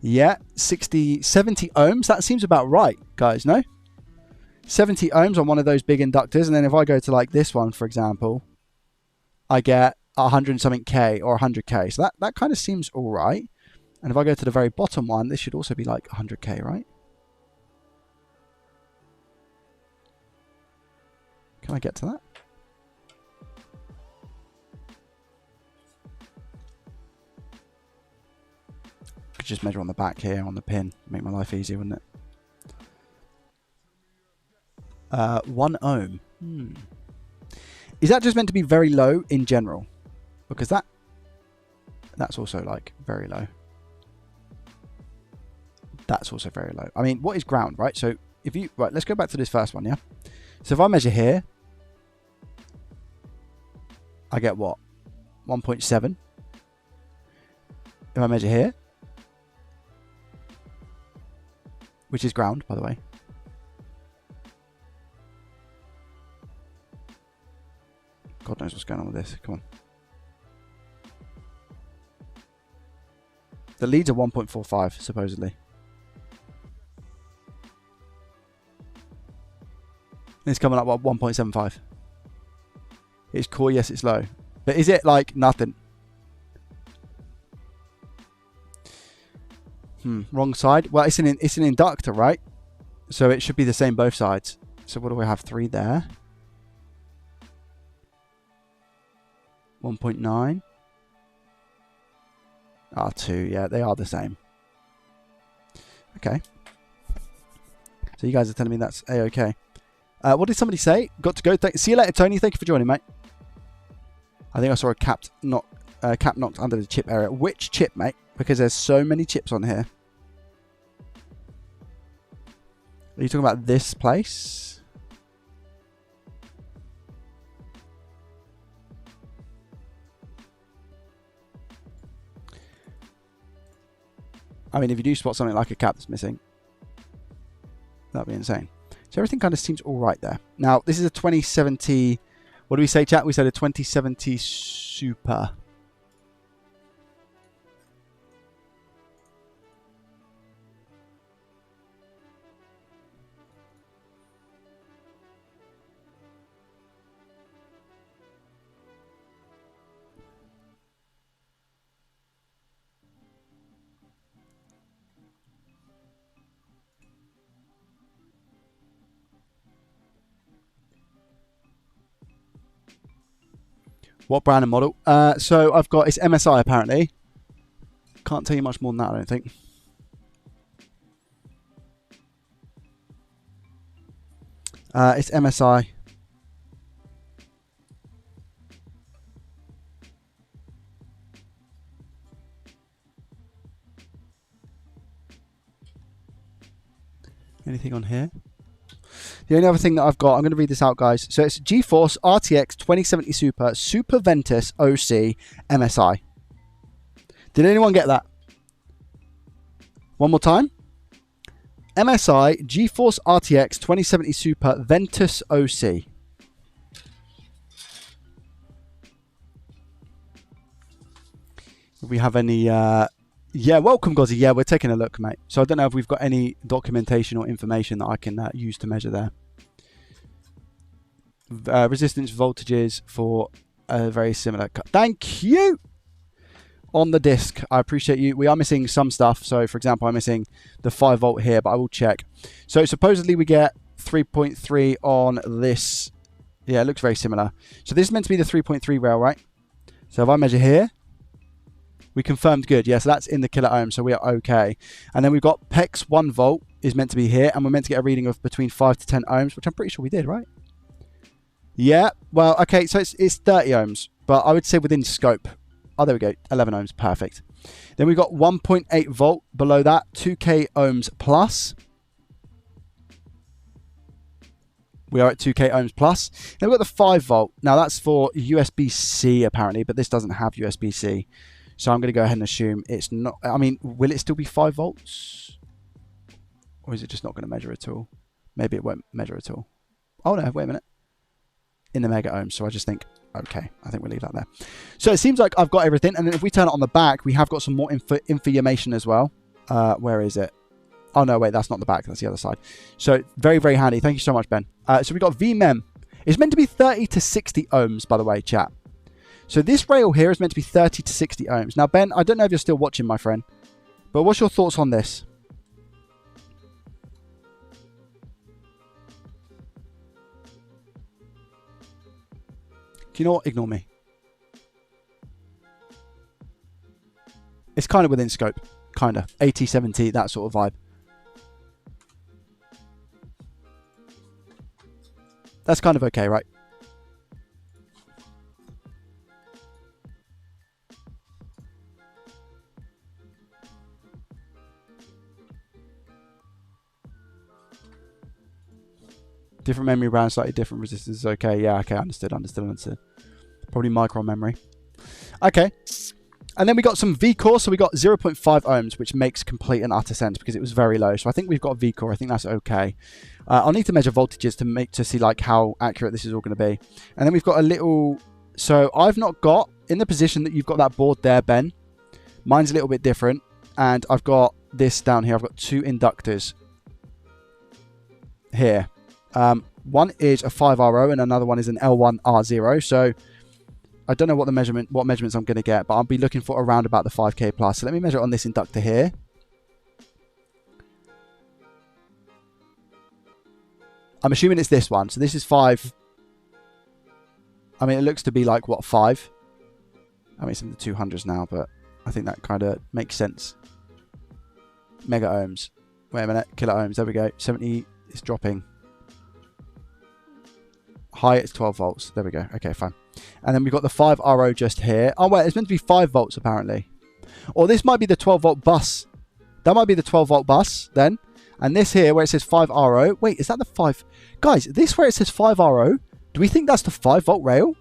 yeah, 70 ohms, that seems about right, guys, no? 70 ohms on one of those big inductors, and then if I go to like this one, for example, I get 100 and something K or 100K. So that kind of seems all right. And if I go to the very bottom one, this should also be like 100K, right? Can I get to that? Could just measure on the back here on the pin. Make my life easier, wouldn't it? 1 ohm. Is that just meant to be very low in general? Because that's also like very low. That's also very low. I mean, what is ground, right? So if you, right, let's go back to this first one, yeah? So if I measure here, I get what? 1.7. If I measure here, which is ground, by the way. God knows what's going on with this. Come on. The leads are 1.45, supposedly. It's coming up at 1.75. It's core, yes, it's low. But is it like nothing? Wrong side. Well, it's an inductor, right? So it should be the same both sides. So what do we have? 3 there. 1.9. 2. Yeah, they are the same. Okay. So you guys are telling me that's A-okay. What did somebody say? Got to go. See you later, Tony. Thank you for joining, mate. I think I saw a cap knocked under the chip area. Which chip, mate? Because there's so many chips on here. Are you talking about this place? I mean, if you do spot something like a cap that's missing. That'd be insane. So everything kind of seems all right there. Now, this is a 2070... What do we say, chat? We said a 2070 Super. What brand and model? So I've got, it's MSI apparently. Can't tell you much more than that, I don't think. It's MSI. Anything on here? The only other thing that I've got, I'm going to read this out, guys. So it's GeForce RTX 2070 Super Ventus OC MSI. Did anyone get that? One more time. MSI GeForce RTX 2070 Super Ventus OC. Do we have any... Yeah, welcome, Gozzy. Yeah, we're taking a look, mate. So I don't know if we've got any documentation or information that I can use to measure there. Resistance voltages for a very similar cut. Thank you! On the disc, I appreciate you. We are missing some stuff. So, for example, I'm missing the 5 volt here, but I will check. So, supposedly we get 3.3 on this. Yeah, it looks very similar. So, this is meant to be the 3.3 rail, right? So, if I measure here, we confirmed good. Yeah, so that's in the kilo ohm, so we are okay. And then we've got PEX 1 volt is meant to be here, and we're meant to get a reading of between 5 to 10 ohms, which I'm pretty sure we did, right? Yeah, well, okay, so it's 30 ohms, but I would say within scope. Oh, there we go, 11 ohms, perfect. Then we've got 1.8 volt below that, 2k ohms plus. We are at 2k ohms plus. Then we've got the 5 volt. Now, that's for USB-C, apparently, but this doesn't have USB-C. So I'm going to go ahead and assume it's not... I mean, will it still be 5 volts? Or is it just not going to measure at all? Maybe it won't measure at all. Oh, no, wait a minute. In the mega ohms. So I just think, okay, I think we'll leave that there. So it seems like I've got everything. And then if we turn it on the back, we have got some more information as well. Where is it? Oh, no, wait, that's not the back. That's the other side. So very, very handy. Thank you so much, Ben. So we've got VMEM. It's meant to be 30 to 60 ohms, by the way, chat. So this rail here is meant to be 30 to 60 ohms. Now, Ben, I don't know if you're still watching, my friend, but what's your thoughts on this? Do you know what? Ignore me. It's kind of within scope. Kind of. 80, 70, that sort of vibe. That's kind of okay, right? Different memory RAM, slightly different resistors. Okay, yeah, okay, understood. Probably micro memory. Okay. And then we got some V-core. So we got 0.5 ohms, which makes complete and utter sense because it was very low. So I think we've got a V-core. I think that's okay. I'll need to measure voltages to see like how accurate this is all going to be. And then we've got a little... So I've not got, in the position that you've got that board there, Ben, mine's a little bit different. And I've got this down here. I've got 2 inductors here. One is a 5RO and another one is an L1R0. So I don't know what measurements I'm going to get, but I'll be looking for around about the 5K plus. So let me measure on this inductor here. I'm assuming it's this one. So this is 5. I mean, it looks to be like, what, 5? I mean, it's in the 200s now, but I think that kind of makes sense. Mega ohms. Wait a minute. Kilo ohms. There we go. 70 is dropping. High, it's 12 volts. There we go. Okay, fine. And then we've got the 5RO just here. Oh, wait, it's meant to be 5 volts, apparently. Or this might be the 12-volt bus. That might be the 12-volt bus, then. And this here, where it says 5RO. Wait, is that the 5... Guys, this where it says 5RO, do we think that's the 5-volt rail?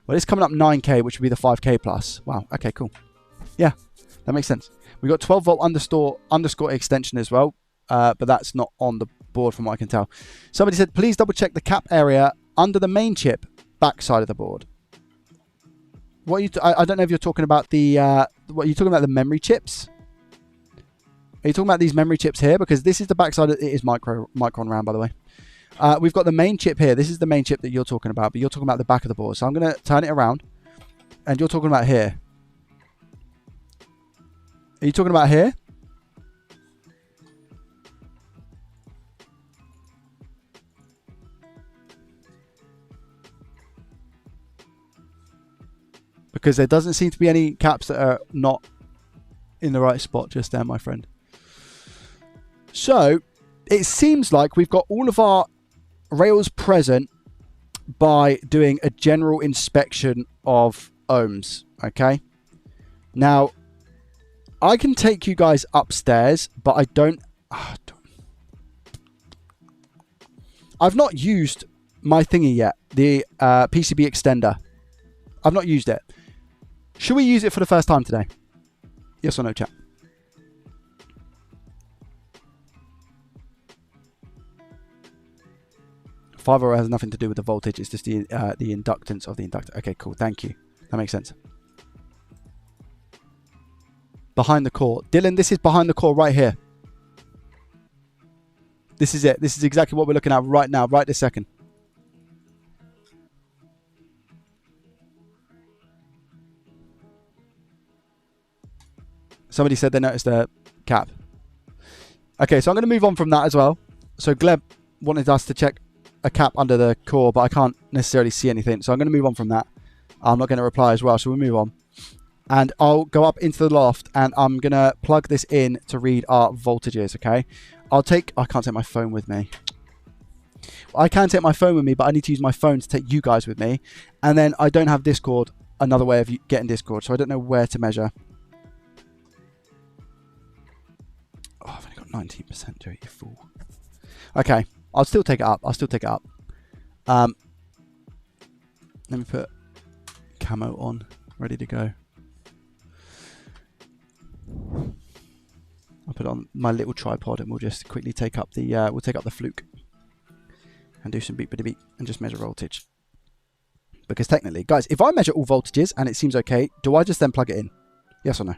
Well, it's coming up 9K, which would be the 5K plus. Wow. Okay, cool. Yeah, that makes sense. We got 12 volt underscore extension as well, but that's not on the board from what I can tell. Somebody said, please double check the cap area under the main chip, back side of the board. What are you? I don't know if you're talking about the. What are you talking about? The memory chips? Are you talking about these memory chips here? Because this is the backside. It is micron RAM, by the way. We've got the main chip here. This is the main chip that you're talking about, but you're talking about the back of the board. So I'm going to turn it around, and you're talking about here. Are you talking about here? Because there doesn't seem to be any caps that are not in the right spot just there, my friend. So it seems like we've got all of our rails present by doing a general inspection of ohms. Okay. Now, I can take you guys upstairs, but I don't. I've not used my thingy yet, the PCB extender. I've not used it. Should we use it for the first time today? Yes or no, chat? Five-hour has nothing to do with the voltage. It's just the inductance of the inductor. Okay, cool. Thank you. That makes sense. Behind the core. Dylan, this is behind the core right here. This is it. This is exactly what we're looking at right now, right this second. Somebody said they noticed the cap. Okay, so I'm going to move on from that as well. So Gleb wanted us to check a cap under the core, but I can't necessarily see anything. So I'm going to move on from that. I'm not going to reply as well, so we'll move on. And I'll go up into the loft, and I'm going to plug this in to read our voltages, okay? I can't take my phone with me. I can take my phone with me, but I need to use my phone to take you guys with me. And then I don't have Discord, another way of getting Discord, so I don't know where to measure. Oh, I've only got 19%, Joe, you fool. Okay, I'll still take it up. Let me put camo on, ready to go. I'll put it on my little tripod, and we'll just quickly take up the fluke and do some beep bitty beep and just measure voltage. Because technically, guys, if I measure all voltages and it seems okay, do I just then plug it in? Yes or no?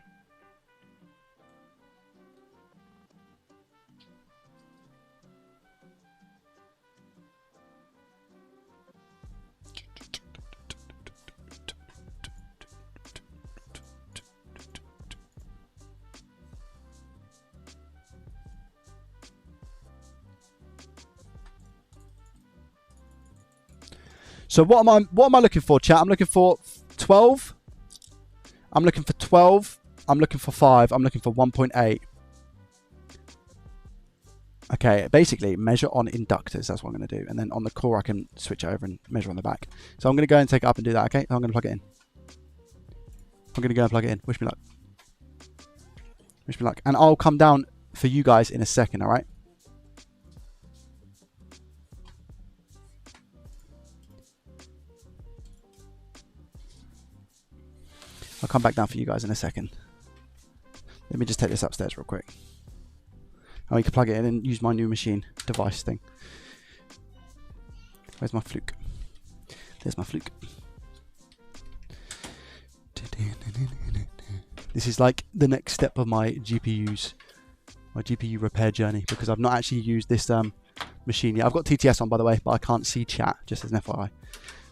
So what am I looking for, chat? I'm looking for 12. I'm looking for 12. I'm looking for 5. I'm looking for 1.8. Okay, basically measure on inductors. That's what I'm going to do. And then on the core, I can switch over and measure on the back. So I'm going to go and take it up and do that, okay? I'm going to plug it in. I'm going to go and plug it in. Wish me luck. Wish me luck. And I'll come down for you guys in a second, all right? I'll come back down for you guys in a second. Let me just take this upstairs real quick. Oh, you can plug it in and use my new machine device thing. Where's my fluke? There's my fluke. This is like the next step of my GPU repair journey, because I've not actually used this machine yet. I've got TTS on, by the way, but I can't see chat, just as an FYI.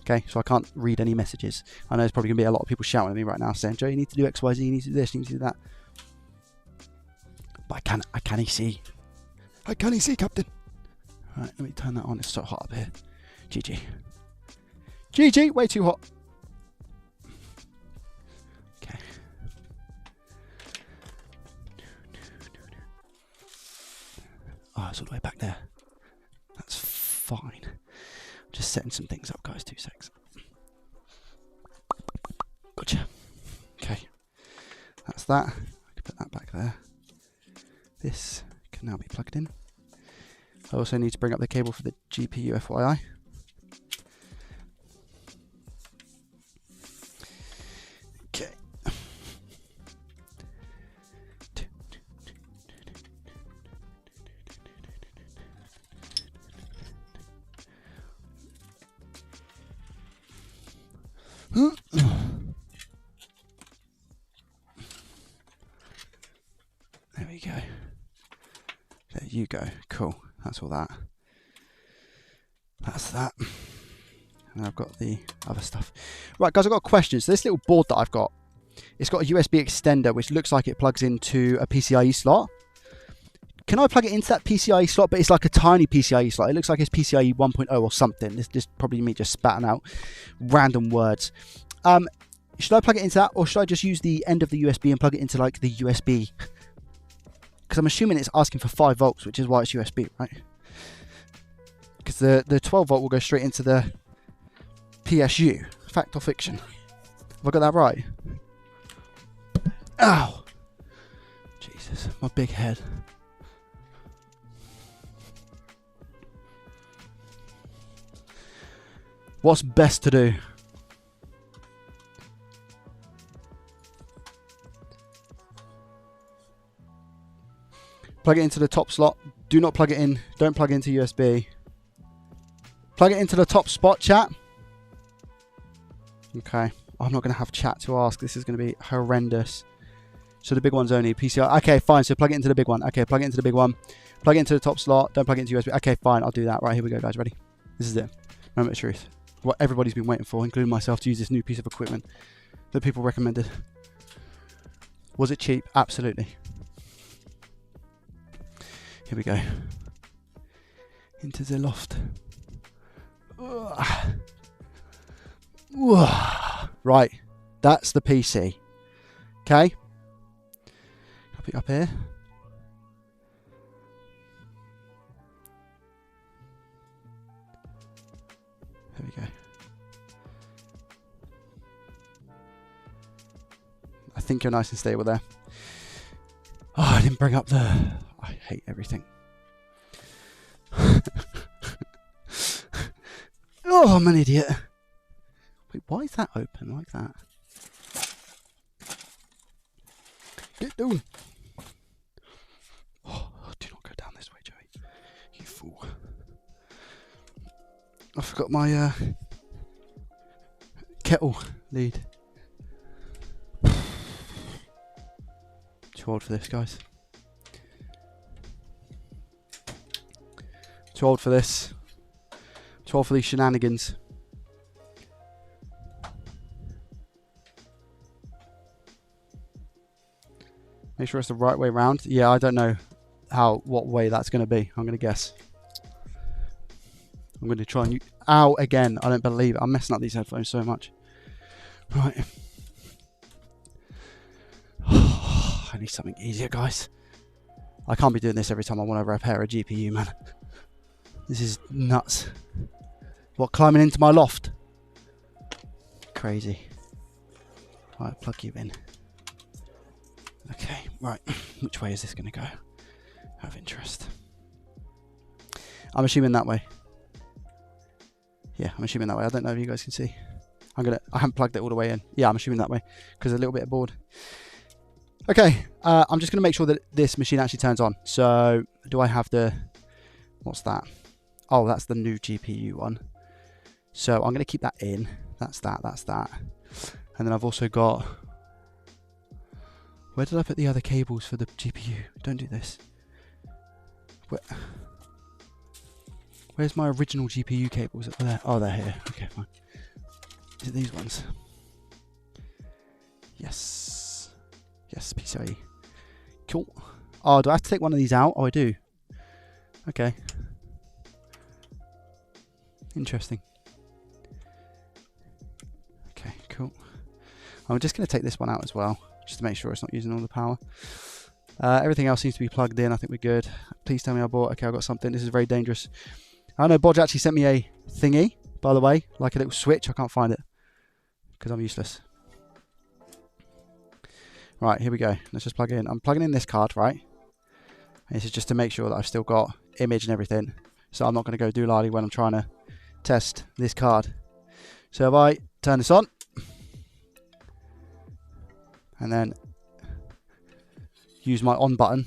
Okay, so I can't read any messages. I know there's probably going to be a lot of people shouting at me right now saying, Joe, you need to do XYZ, you need to do this, you need to do that. But I can't see. I can't see, Captain. Alright, let me turn that on. It's so hot up here. GG. GG, way too hot. Okay. Oh, it's all the way back there. That's fine. Just setting some things up, guys. 2 secs. Gotcha. Okay. That's that. I can put that back there. This can now be plugged in. I also need to bring up the cable for the GPU, FYI. There we go. There you go. Cool. That's all that. That's that. And I've got the other stuff. Right, guys, I've got a question. So this little board that I've got, it's got a USB extender, which looks like it plugs into a PCIe slot. Can I plug it into that PCIe slot? But it's like a tiny PCIe slot. It looks like it's PCIe 1.0 or something. This is probably me just spatting out random words. Should I plug it into that, or should I just use the end of the USB and plug it into like the USB? Because I'm assuming it's asking for 5 volts, which is why it's USB, right? Because the 12 volt will go straight into the PSU. Fact or fiction? Have I got that right? Ow! Jesus, my big head. What's best to do? Plug it into the top slot. Do not plug it in. Don't plug it into USB. Plug it into the top spot, chat. Okay. I'm not going to have chat to ask. This is going to be horrendous. So the big one's only PCI. Okay, fine. So plug it into the big one. Okay, plug it into the big one. Plug it into the top slot. Don't plug it into USB. Okay, fine. I'll do that. Right, here we go, guys. Ready? This is it. Moment of truth. What everybody's been waiting for, including myself, to use this new piece of equipment that people recommended. Was it cheap? Absolutely. Here we go. Into the loft. Right. That's the PC. Okay. I'll pick it up here. There we go. I think you're nice and stable there. Oh, I didn't bring up the... I hate everything. Oh, I'm an idiot. Wait, why is that open like that? Get down. Oh, do not go down this way, Joey. You fool. I forgot my kettle lead. Too old for this, guys. Too old for this. Too old for these shenanigans. Make sure it's the right way round. Yeah, I don't know what way that's going to be. I'm going to guess. I'm going to try and... Ow, again. I don't believe it. I'm messing up these headphones so much. Right. I need something easier, guys. I can't be doing this every time I want to repair a GPU, man. This is nuts. What, climbing into my loft? Crazy. Right, plug you in. Okay, right. Which way is this going to go? Out of interest. I'm assuming that way. Yeah, I'm assuming that way. I don't know if you guys can see. I haven't plugged it all the way in. Yeah, I'm assuming that way because a little bit bored. Okay, I'm just going to make sure that this machine actually turns on. So, do I have the... What's that? Oh, that's the new GPU one. So, I'm going to keep that in. That's that, that's that. And then I've also got... Where did I put the other cables for the GPU? Don't do this. Where's my original GPU cables? Up there. Oh, they're here. Okay, fine. Is it these ones? Yes. Yes, PCIe. Cool. Oh, do I have to take one of these out? Oh, I do. Okay. Interesting. Okay, cool. I'm just going to take this one out as well, just to make sure it's not using all the power. Everything else seems to be plugged in. I think we're good. Please tell me I bought... Okay, I got something. This is very dangerous. I know Bodge actually sent me a thingy, by the way, like a little switch. I can't find it because I'm useless. Right, here we go. Let's just plug in. I'm plugging in this card, right? And this is just to make sure that I've still got image and everything. So I'm not going to go doolally when I'm trying to test this card. So if I turn this on, and then use my on button,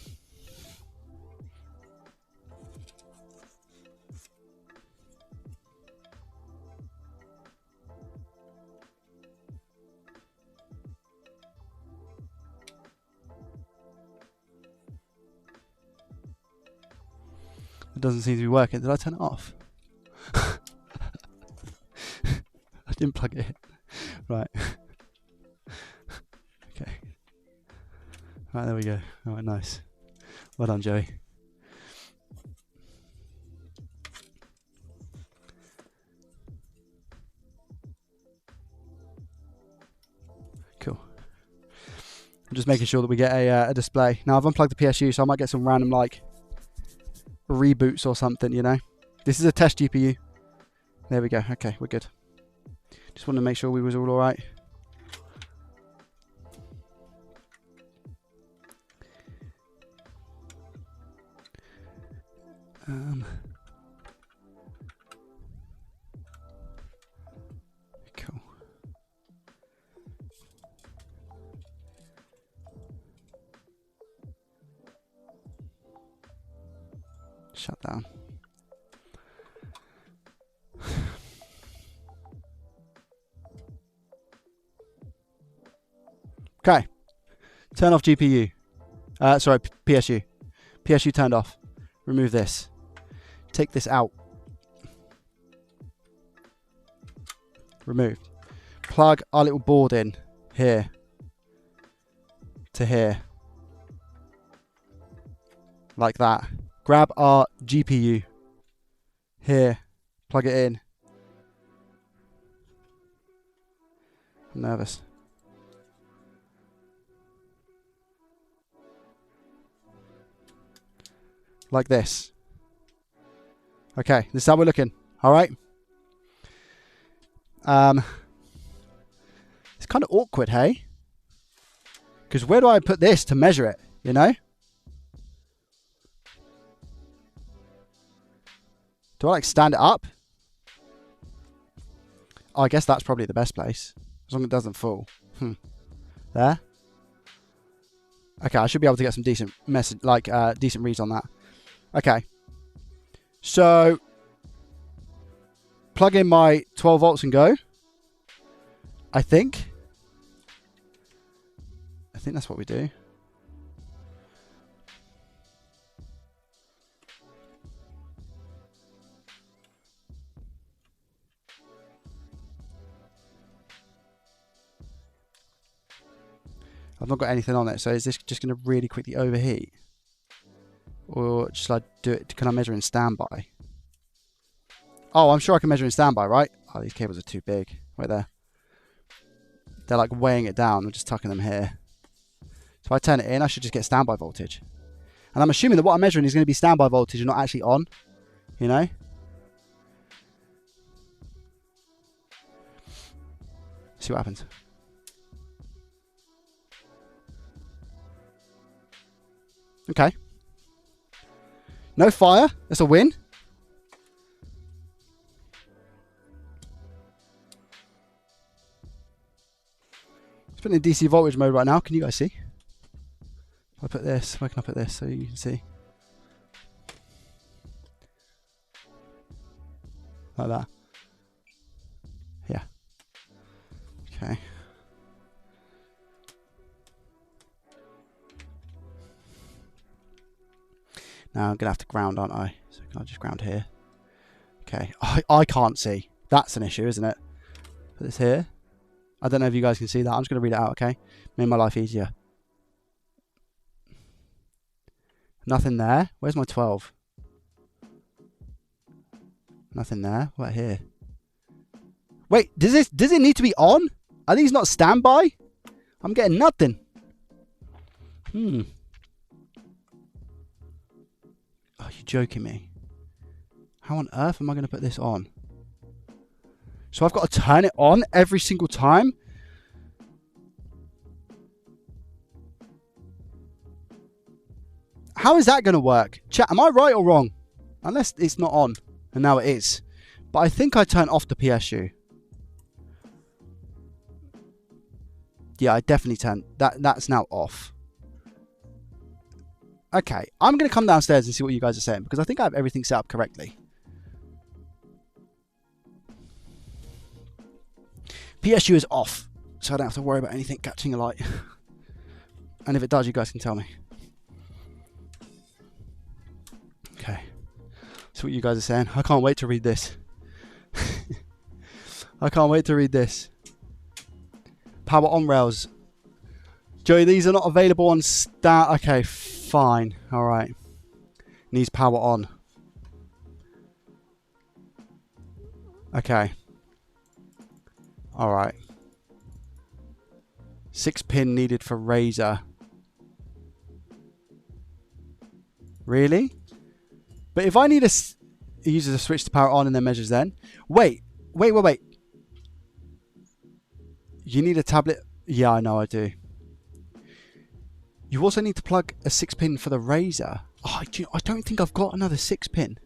It doesn't seem to be working. Did I turn it off? I didn't plug it in. Right. Okay. Right, there we go. All right, nice. Well done, Joey. Cool. I'm just making sure that we get a display. Now I've unplugged the PSU, so I might get some random like reboots or something, you know. This is a test GPU. There we go. Okay, we're good. Just want to make sure we was all right. Cool. Shut down. Okay. Turn off GPU. Sorry, PSU. PSU turned off. Remove this. Take this out. Removed. Plug our little board in here to here. Like that. Grab our GPU here. Plug it in. I'm nervous. Like this. Okay, this is how we're looking. All right. It's kind of awkward, hey? Because where do I put this to measure it, you know? Do I like stand it up? Oh, I guess that's probably the best place. As long as it doesn't fall. There. Okay, I should be able to get some decent decent reads on that. Okay. So plug in my 12 volts and go. I think that's what we do. I've not got anything on it, so is this just going to really quickly overheat? Or just like do it? Can I measure in standby? Oh, I'm sure I can measure in standby, right? Oh, these cables are too big. Right there. They're like weighing it down. I'm just tucking them here. So if I turn it in, I should just get standby voltage. And I'm assuming that what I'm measuring is going to be standby voltage and not actually on. You know? See what happens. Okay. No fire. That's a win. It's put in DC voltage mode right now. Can you guys see? If I put this, where can I put this so you can see? Like that. Yeah. Okay. Now I'm going to have to ground, aren't I? So can I just ground here? Okay. I can't see. That's an issue, isn't it? Put this here. I don't know if you guys can see that. I'm just going to read it out, okay? Make my life easier. Nothing there. Where's my 12? Nothing there. What here? Wait, does it need to be on? Are these not standby? I'm getting nothing. Are you joking me? How on earth am I going to put this on? So I've got to turn it on every single time? How is that going to work? Chat, am I right or wrong? Unless it's not on. And now it is. But I think I turned off the PSU. Yeah, I definitely turned... That's now off. Okay, I'm going to come downstairs and see what you guys are saying, because I think I have everything set up correctly. PSU is off, so I don't have to worry about anything catching a light. And if it does, you guys can tell me. Okay. That's what you guys are saying. I can't wait to read this. I can't wait to read this. Power on rails. Joey, these are not available on stat. Okay, fine. All right. Needs power on. Okay. All right. 6-pin needed for razor. Really? But if I need it uses a switch to power on and then measures then. Wait. You need a tablet. Yeah, I know I do. You also need to plug a 6-pin for the razor. Oh, I don't think I've got another 6-pin.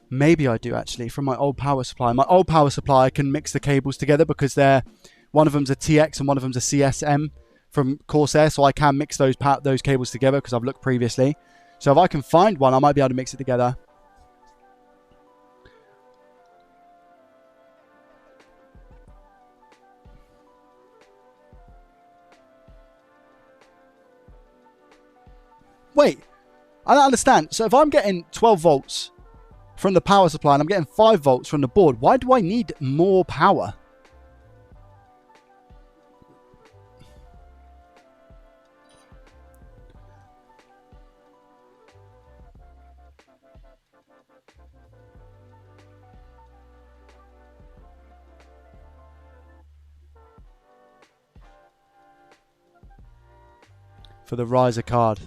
Maybe I do actually from my old power supply. My old power supply I can mix the cables together because they're one of them's a TX and one of them's a CSM from Corsair, so I can mix those cables together because I've looked previously. So if I can find one, I might be able to mix it together. Wait, I don't understand. So if I'm getting 12 volts from the power supply and I'm getting 5 volts from the board, why do I need more power? For the riser card.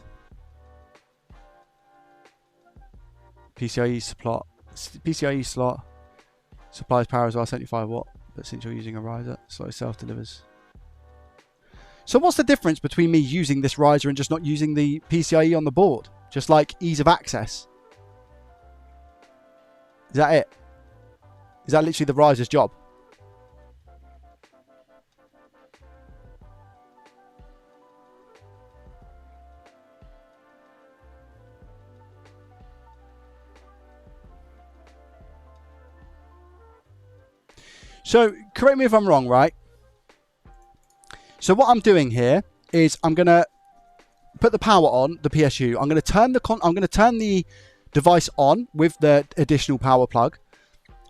PCIe slot supplies power as well, 75 watt, but since you're using a riser, so it self-delivers. So what's the difference between me using this riser and just not using the PCIe on the board? Just like ease of access. Is that it? Is that literally the riser's job? So, correct me if I'm wrong, right? So what I'm doing here is I'm going to put the power on the PSU. I'm going to turn the device on with the additional power plug,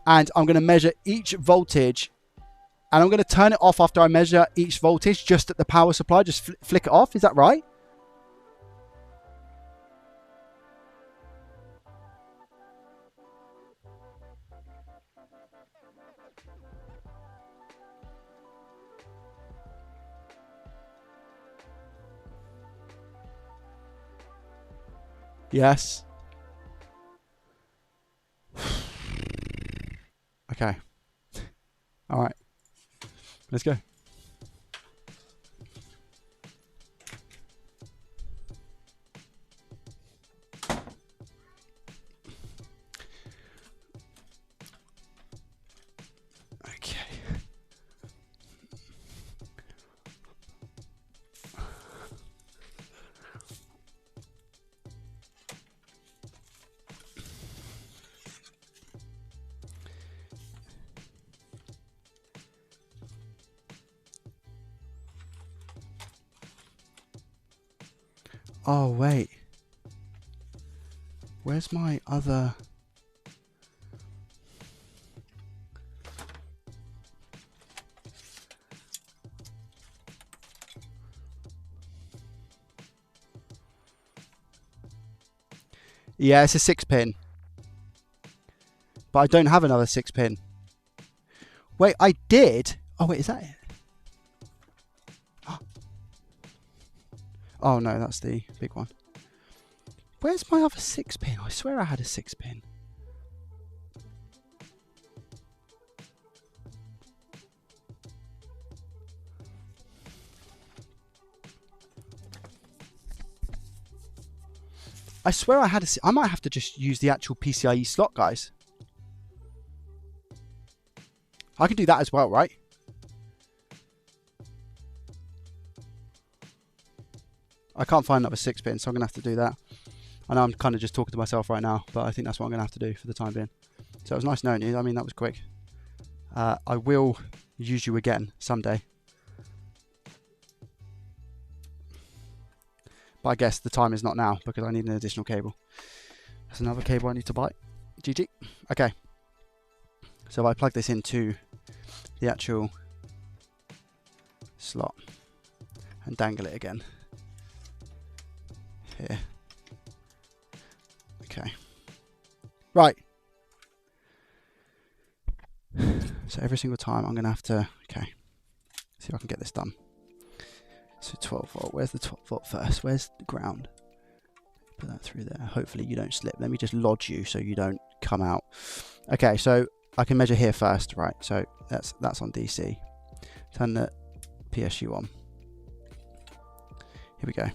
and I'm going to measure each voltage, and I'm going to turn it off after I measure each voltage just at the power supply. Just flick it off. Is that right? Yes. Okay. All right. Let's go. Okay. Oh, wait. Where's my other... Yeah, it's a 6-pin. But I don't have another 6-pin. Wait, I did? Oh, wait, is that it? Oh, no, that's the big one. Where's my other 6-pin? I swear I had a 6-pin. I swear I had a... I might have to just use the actual PCIe slot, guys. I can do that as well, right? I can't find another 6-pin, so I'm going to have to do that. I know I'm kind of just talking to myself right now, but I think that's what I'm going to have to do for the time being. So it was nice knowing you. I mean, that was quick. I will use you again someday. But I guess the time is not now because I need an additional cable. There's another cable I need to buy. GG. Okay. So if I plug this into the actual slot and dangle it again. Here. Okay. Right. So every single time I'm going to have to, okay, see if I can get this done. So 12 volt, where's the 12 volt first? Where's the ground? Put that through there. Hopefully you don't slip. Let me just lodge you so you don't come out. Okay, so I can measure here first, right? So that's on DC. Turn the PSU on. Here we go.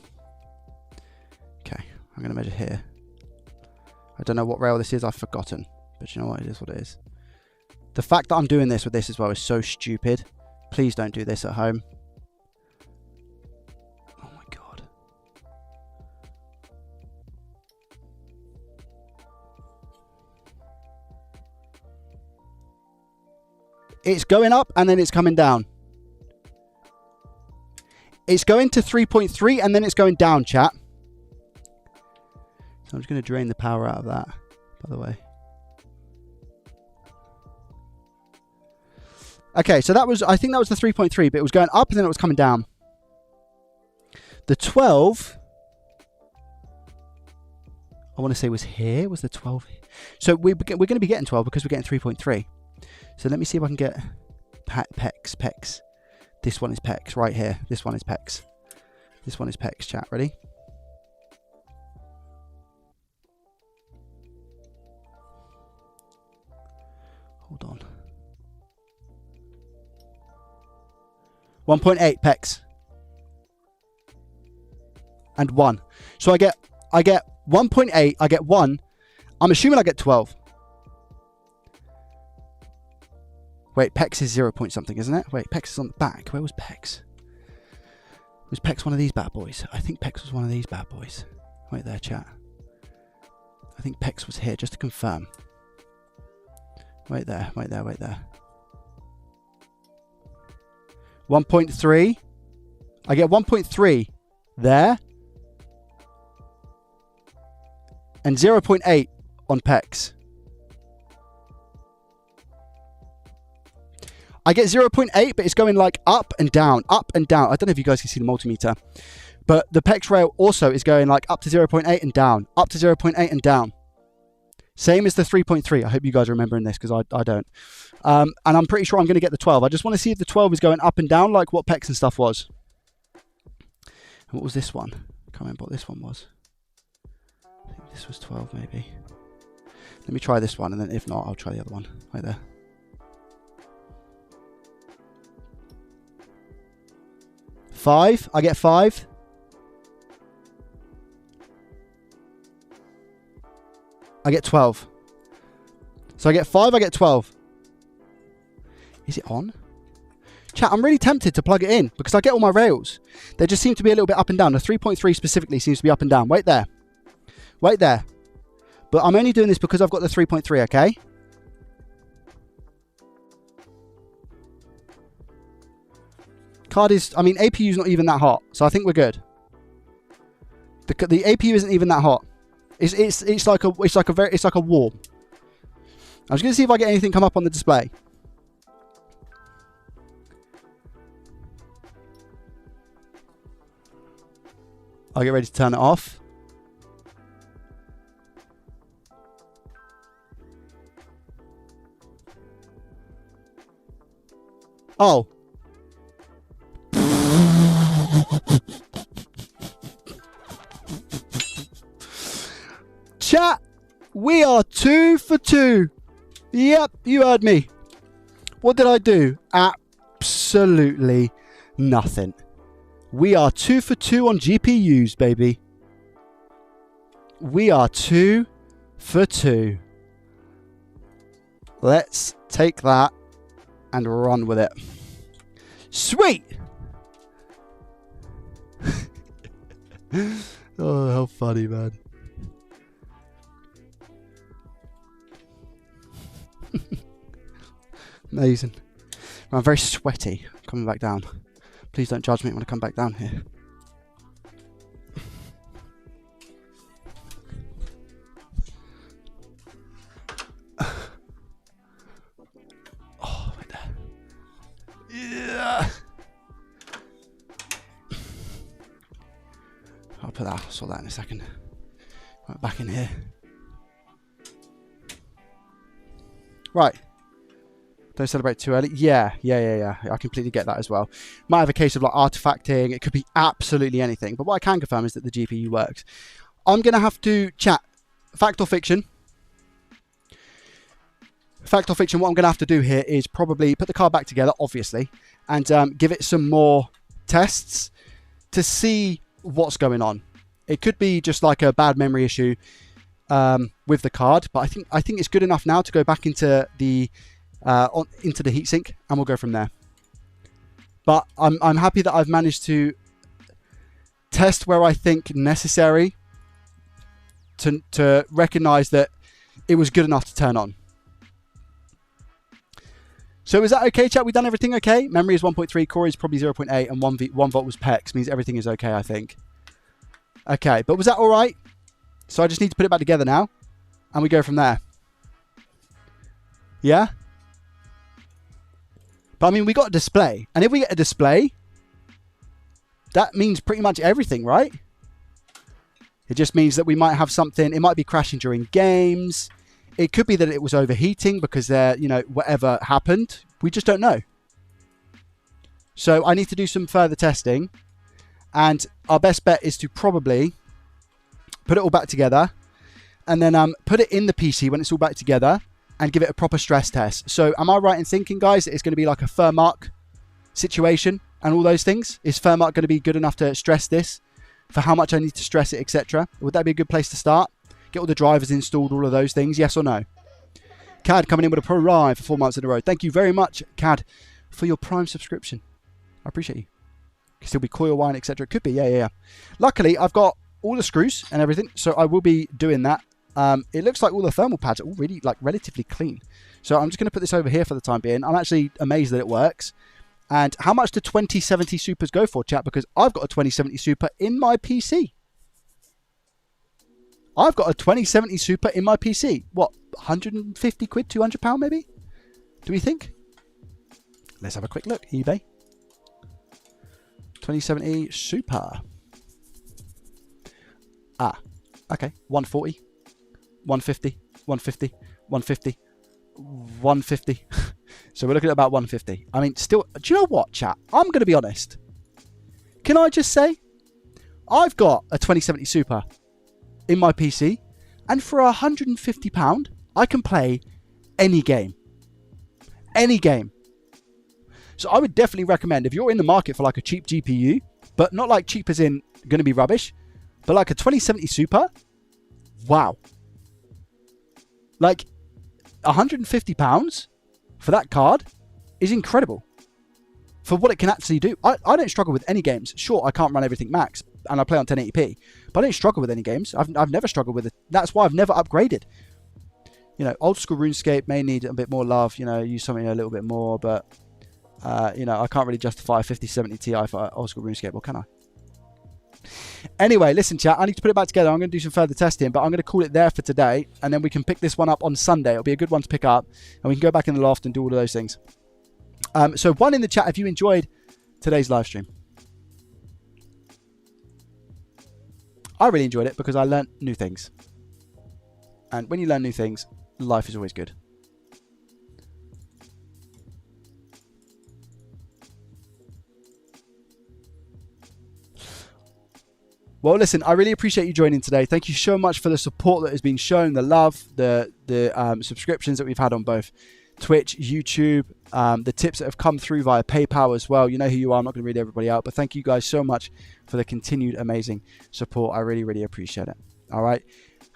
Okay, I'm going to measure here. I don't know what rail this is, I've forgotten. But you know what, it is what it is. The fact that I'm doing this with this as well is so stupid. Please don't do this at home. Oh my god. It's going up and then it's coming down. It's going to 3.3 and then it's going down, chat. So I'm just going to drain the power out of that, by the way. Okay, so that was, I think that was the 3.3, but it was going up and then it was coming down. The 12, I want to say was here, was the 12? So we're going to be getting 12 because we're getting 3.3. So let me see if I can get PEX. This one is PEX right here. This one is PEX. This one is PEX, chat. Ready? Hold on. 1.8 PEX. And 1. So I get 1.8, I get 1. I'm assuming I get 12. Wait, PEX is 0 point something, isn't it? Wait, PEX is on the back. Where was PEX? Was PEX one of these bad boys? I think PEX was one of these bad boys. Wait there, chat. I think PEX was here, just to confirm. Wait there, wait there, wait there. 1.3. I get 1.3 there. And 0.8 on PEX. I get 0.8, but it's going like up and down, up and down. I don't know if you guys can see the multimeter, but the PEX rail also is going like up to 0.8 and down, up to 0.8 and down. Same as the 3.3. I hope you guys are remembering this because I don't. And I'm pretty sure I'm going to get the 12. I just want to see if the 12 is going up and down like what PEX and stuff was. And what was this one? I can't remember what this one was. I think this was 12 maybe. Let me try this one, and then if not, I'll try the other one. Right there. Five. I get 5. I get 12. So I get 5, I get 12. Is it on? Chat, I'm really tempted to plug it in because I get all my rails. They just seem to be a little bit up and down. The 3.3 specifically seems to be up and down. Wait there. Wait there. But I'm only doing this because I've got the 3.3, okay? Card is, I mean, APU is not even that hot, so I think we're good. The APU isn't even that hot. It's like a warm. I'm just gonna see if I get anything come up on the display. I'll get ready to turn it off. Oh. Chat, we are 2 for 2. Yep, you heard me. What did I do? Absolutely nothing. We are 2 for 2 on GPUs, baby. We are 2 for 2. Let's take that and run with it. Sweet! Oh, how funny, man. Amazing. I'm very sweaty coming back down. Please don't judge me when I come back down here. Oh, right there. Yeah. I'll put that. I'll sort that in a second. Right, back in here. Right. Don't celebrate too early. Yeah. I completely get that as well. Might have a case of like artifacting. It could be absolutely anything. But what I can confirm is that the GPU works. I'm going to have to chat. Fact or fiction? Fact or fiction, what I'm going to have to do here is probably put the card back together, obviously, and give it some more tests to see what's going on. It could be just like a bad memory issue with the card, but I think it's good enough now to go back into the heatsink, and we'll go from there. But I'm happy that I've managed to test where I think necessary to recognize that it was good enough to turn on. So is that okay, chat? We've done everything okay? Memory is 1.3, core is probably 0.8, and 1 volt was PEX. Means everything is okay, I think. Okay, but was that all right? So I just need to put it back together now, and we go from there. Yeah? But I mean, we got a display, and if we get a display, that means pretty much everything, right? It just means that we might have something. It might be crashing during games. It could be that it was overheating because whatever happened. We just don't know. So I need to do some further testing. And our best bet is to probably put it all back together. And then put it in the PC when it's all back together. And give it a proper stress test. So am I right in thinking, guys, that it's going to be like a Furmark situation and all those things? Is Furmark going to be good enough to stress this? For how much I need to stress it, etc. Would that be a good place to start? Get all the drivers installed, all of those things, yes or no? CAD coming in with a Pro Ride for 4 months in a row. Thank you very much, CAD, for your Prime subscription. I appreciate you. Could still be coil wine, etc. It could be, yeah. Luckily, I've got all the screws and everything, so I will be doing that. It looks like all the thermal pads are all really relatively clean. So I'm just going to put this over here for the time being. I'm actually amazed that it works. And how much do 2070 Supers go for, chat? Because I've got a 2070 Super in my PC. I've got a 2070 Super in my PC. What, 150 quid, £200 maybe? Do we think? Let's have a quick look. eBay. 2070 Super. Ah, okay. 140, 150, 150, 150, 150. So we're looking at about 150. I mean, still, do you know what, chat? I'm going to be honest. Can I just say, I've got a 2070 Super in my PC, and for £150, I can play any game. Any game. So I would definitely recommend, if you're in the market for like a cheap GPU, but not like cheap as in going to be rubbish, but like a 2070 Super, wow. Like £150 for that card is incredible for what it can actually do. I don't struggle with any games. Sure, I can't run everything max, and I play on 1080p, but I don't struggle with any games. I've never struggled with it. That's why I've never upgraded. You know, old school RuneScape may need a bit more love, you know, use something a little bit more, but, you know, I can't really justify a 5070 Ti for old school RuneScape, or can I? Anyway, listen, chat, I need to put it back together. I'm going to do some further testing, but I'm going to call it there for today, and then we can pick this one up on Sunday. It'll be a good one to pick up, and we can go back in the loft and do all of those things. So one in the chat if you enjoyed today's live stream. I really enjoyed it because I learned new things. And when you learn new things, life is always good. Well, listen, I really appreciate you joining today. Thank you so much for the support that has been shown, the love, the subscriptions that we've had on both Twitch, YouTube, the tips that have come through via PayPal as well. You know who you are. I'm not going to read everybody out, but thank you guys so much for the continued amazing support. I really, really appreciate it. All right.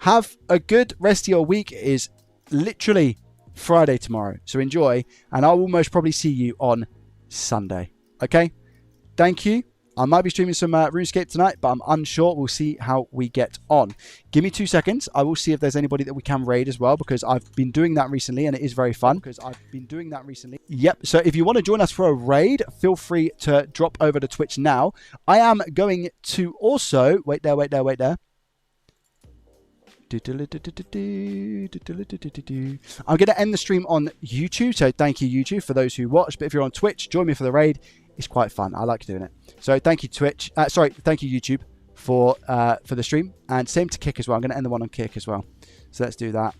Have a good rest of your week. It is literally Friday tomorrow, so enjoy, and I will most probably see you on Sunday. Okay? Thank you. I might be streaming some RuneScape tonight, but I'm unsure. We'll see how we get on. Give me 2 seconds. I will see if there's anybody that we can raid as well, because I've been doing that recently and it is very fun. Yep. So if you want to join us for a raid, feel free to drop over to Twitch now. I am going to also... Wait there. I'm going to end the stream on YouTube, so thank you, YouTube, for those who watch. But if you're on Twitch, join me for the raid. It's quite fun. I like doing it. So thank you, Twitch. Thank you, YouTube, for the stream. And same to Kick as well. I'm going to end the one on Kick as well. So let's do that.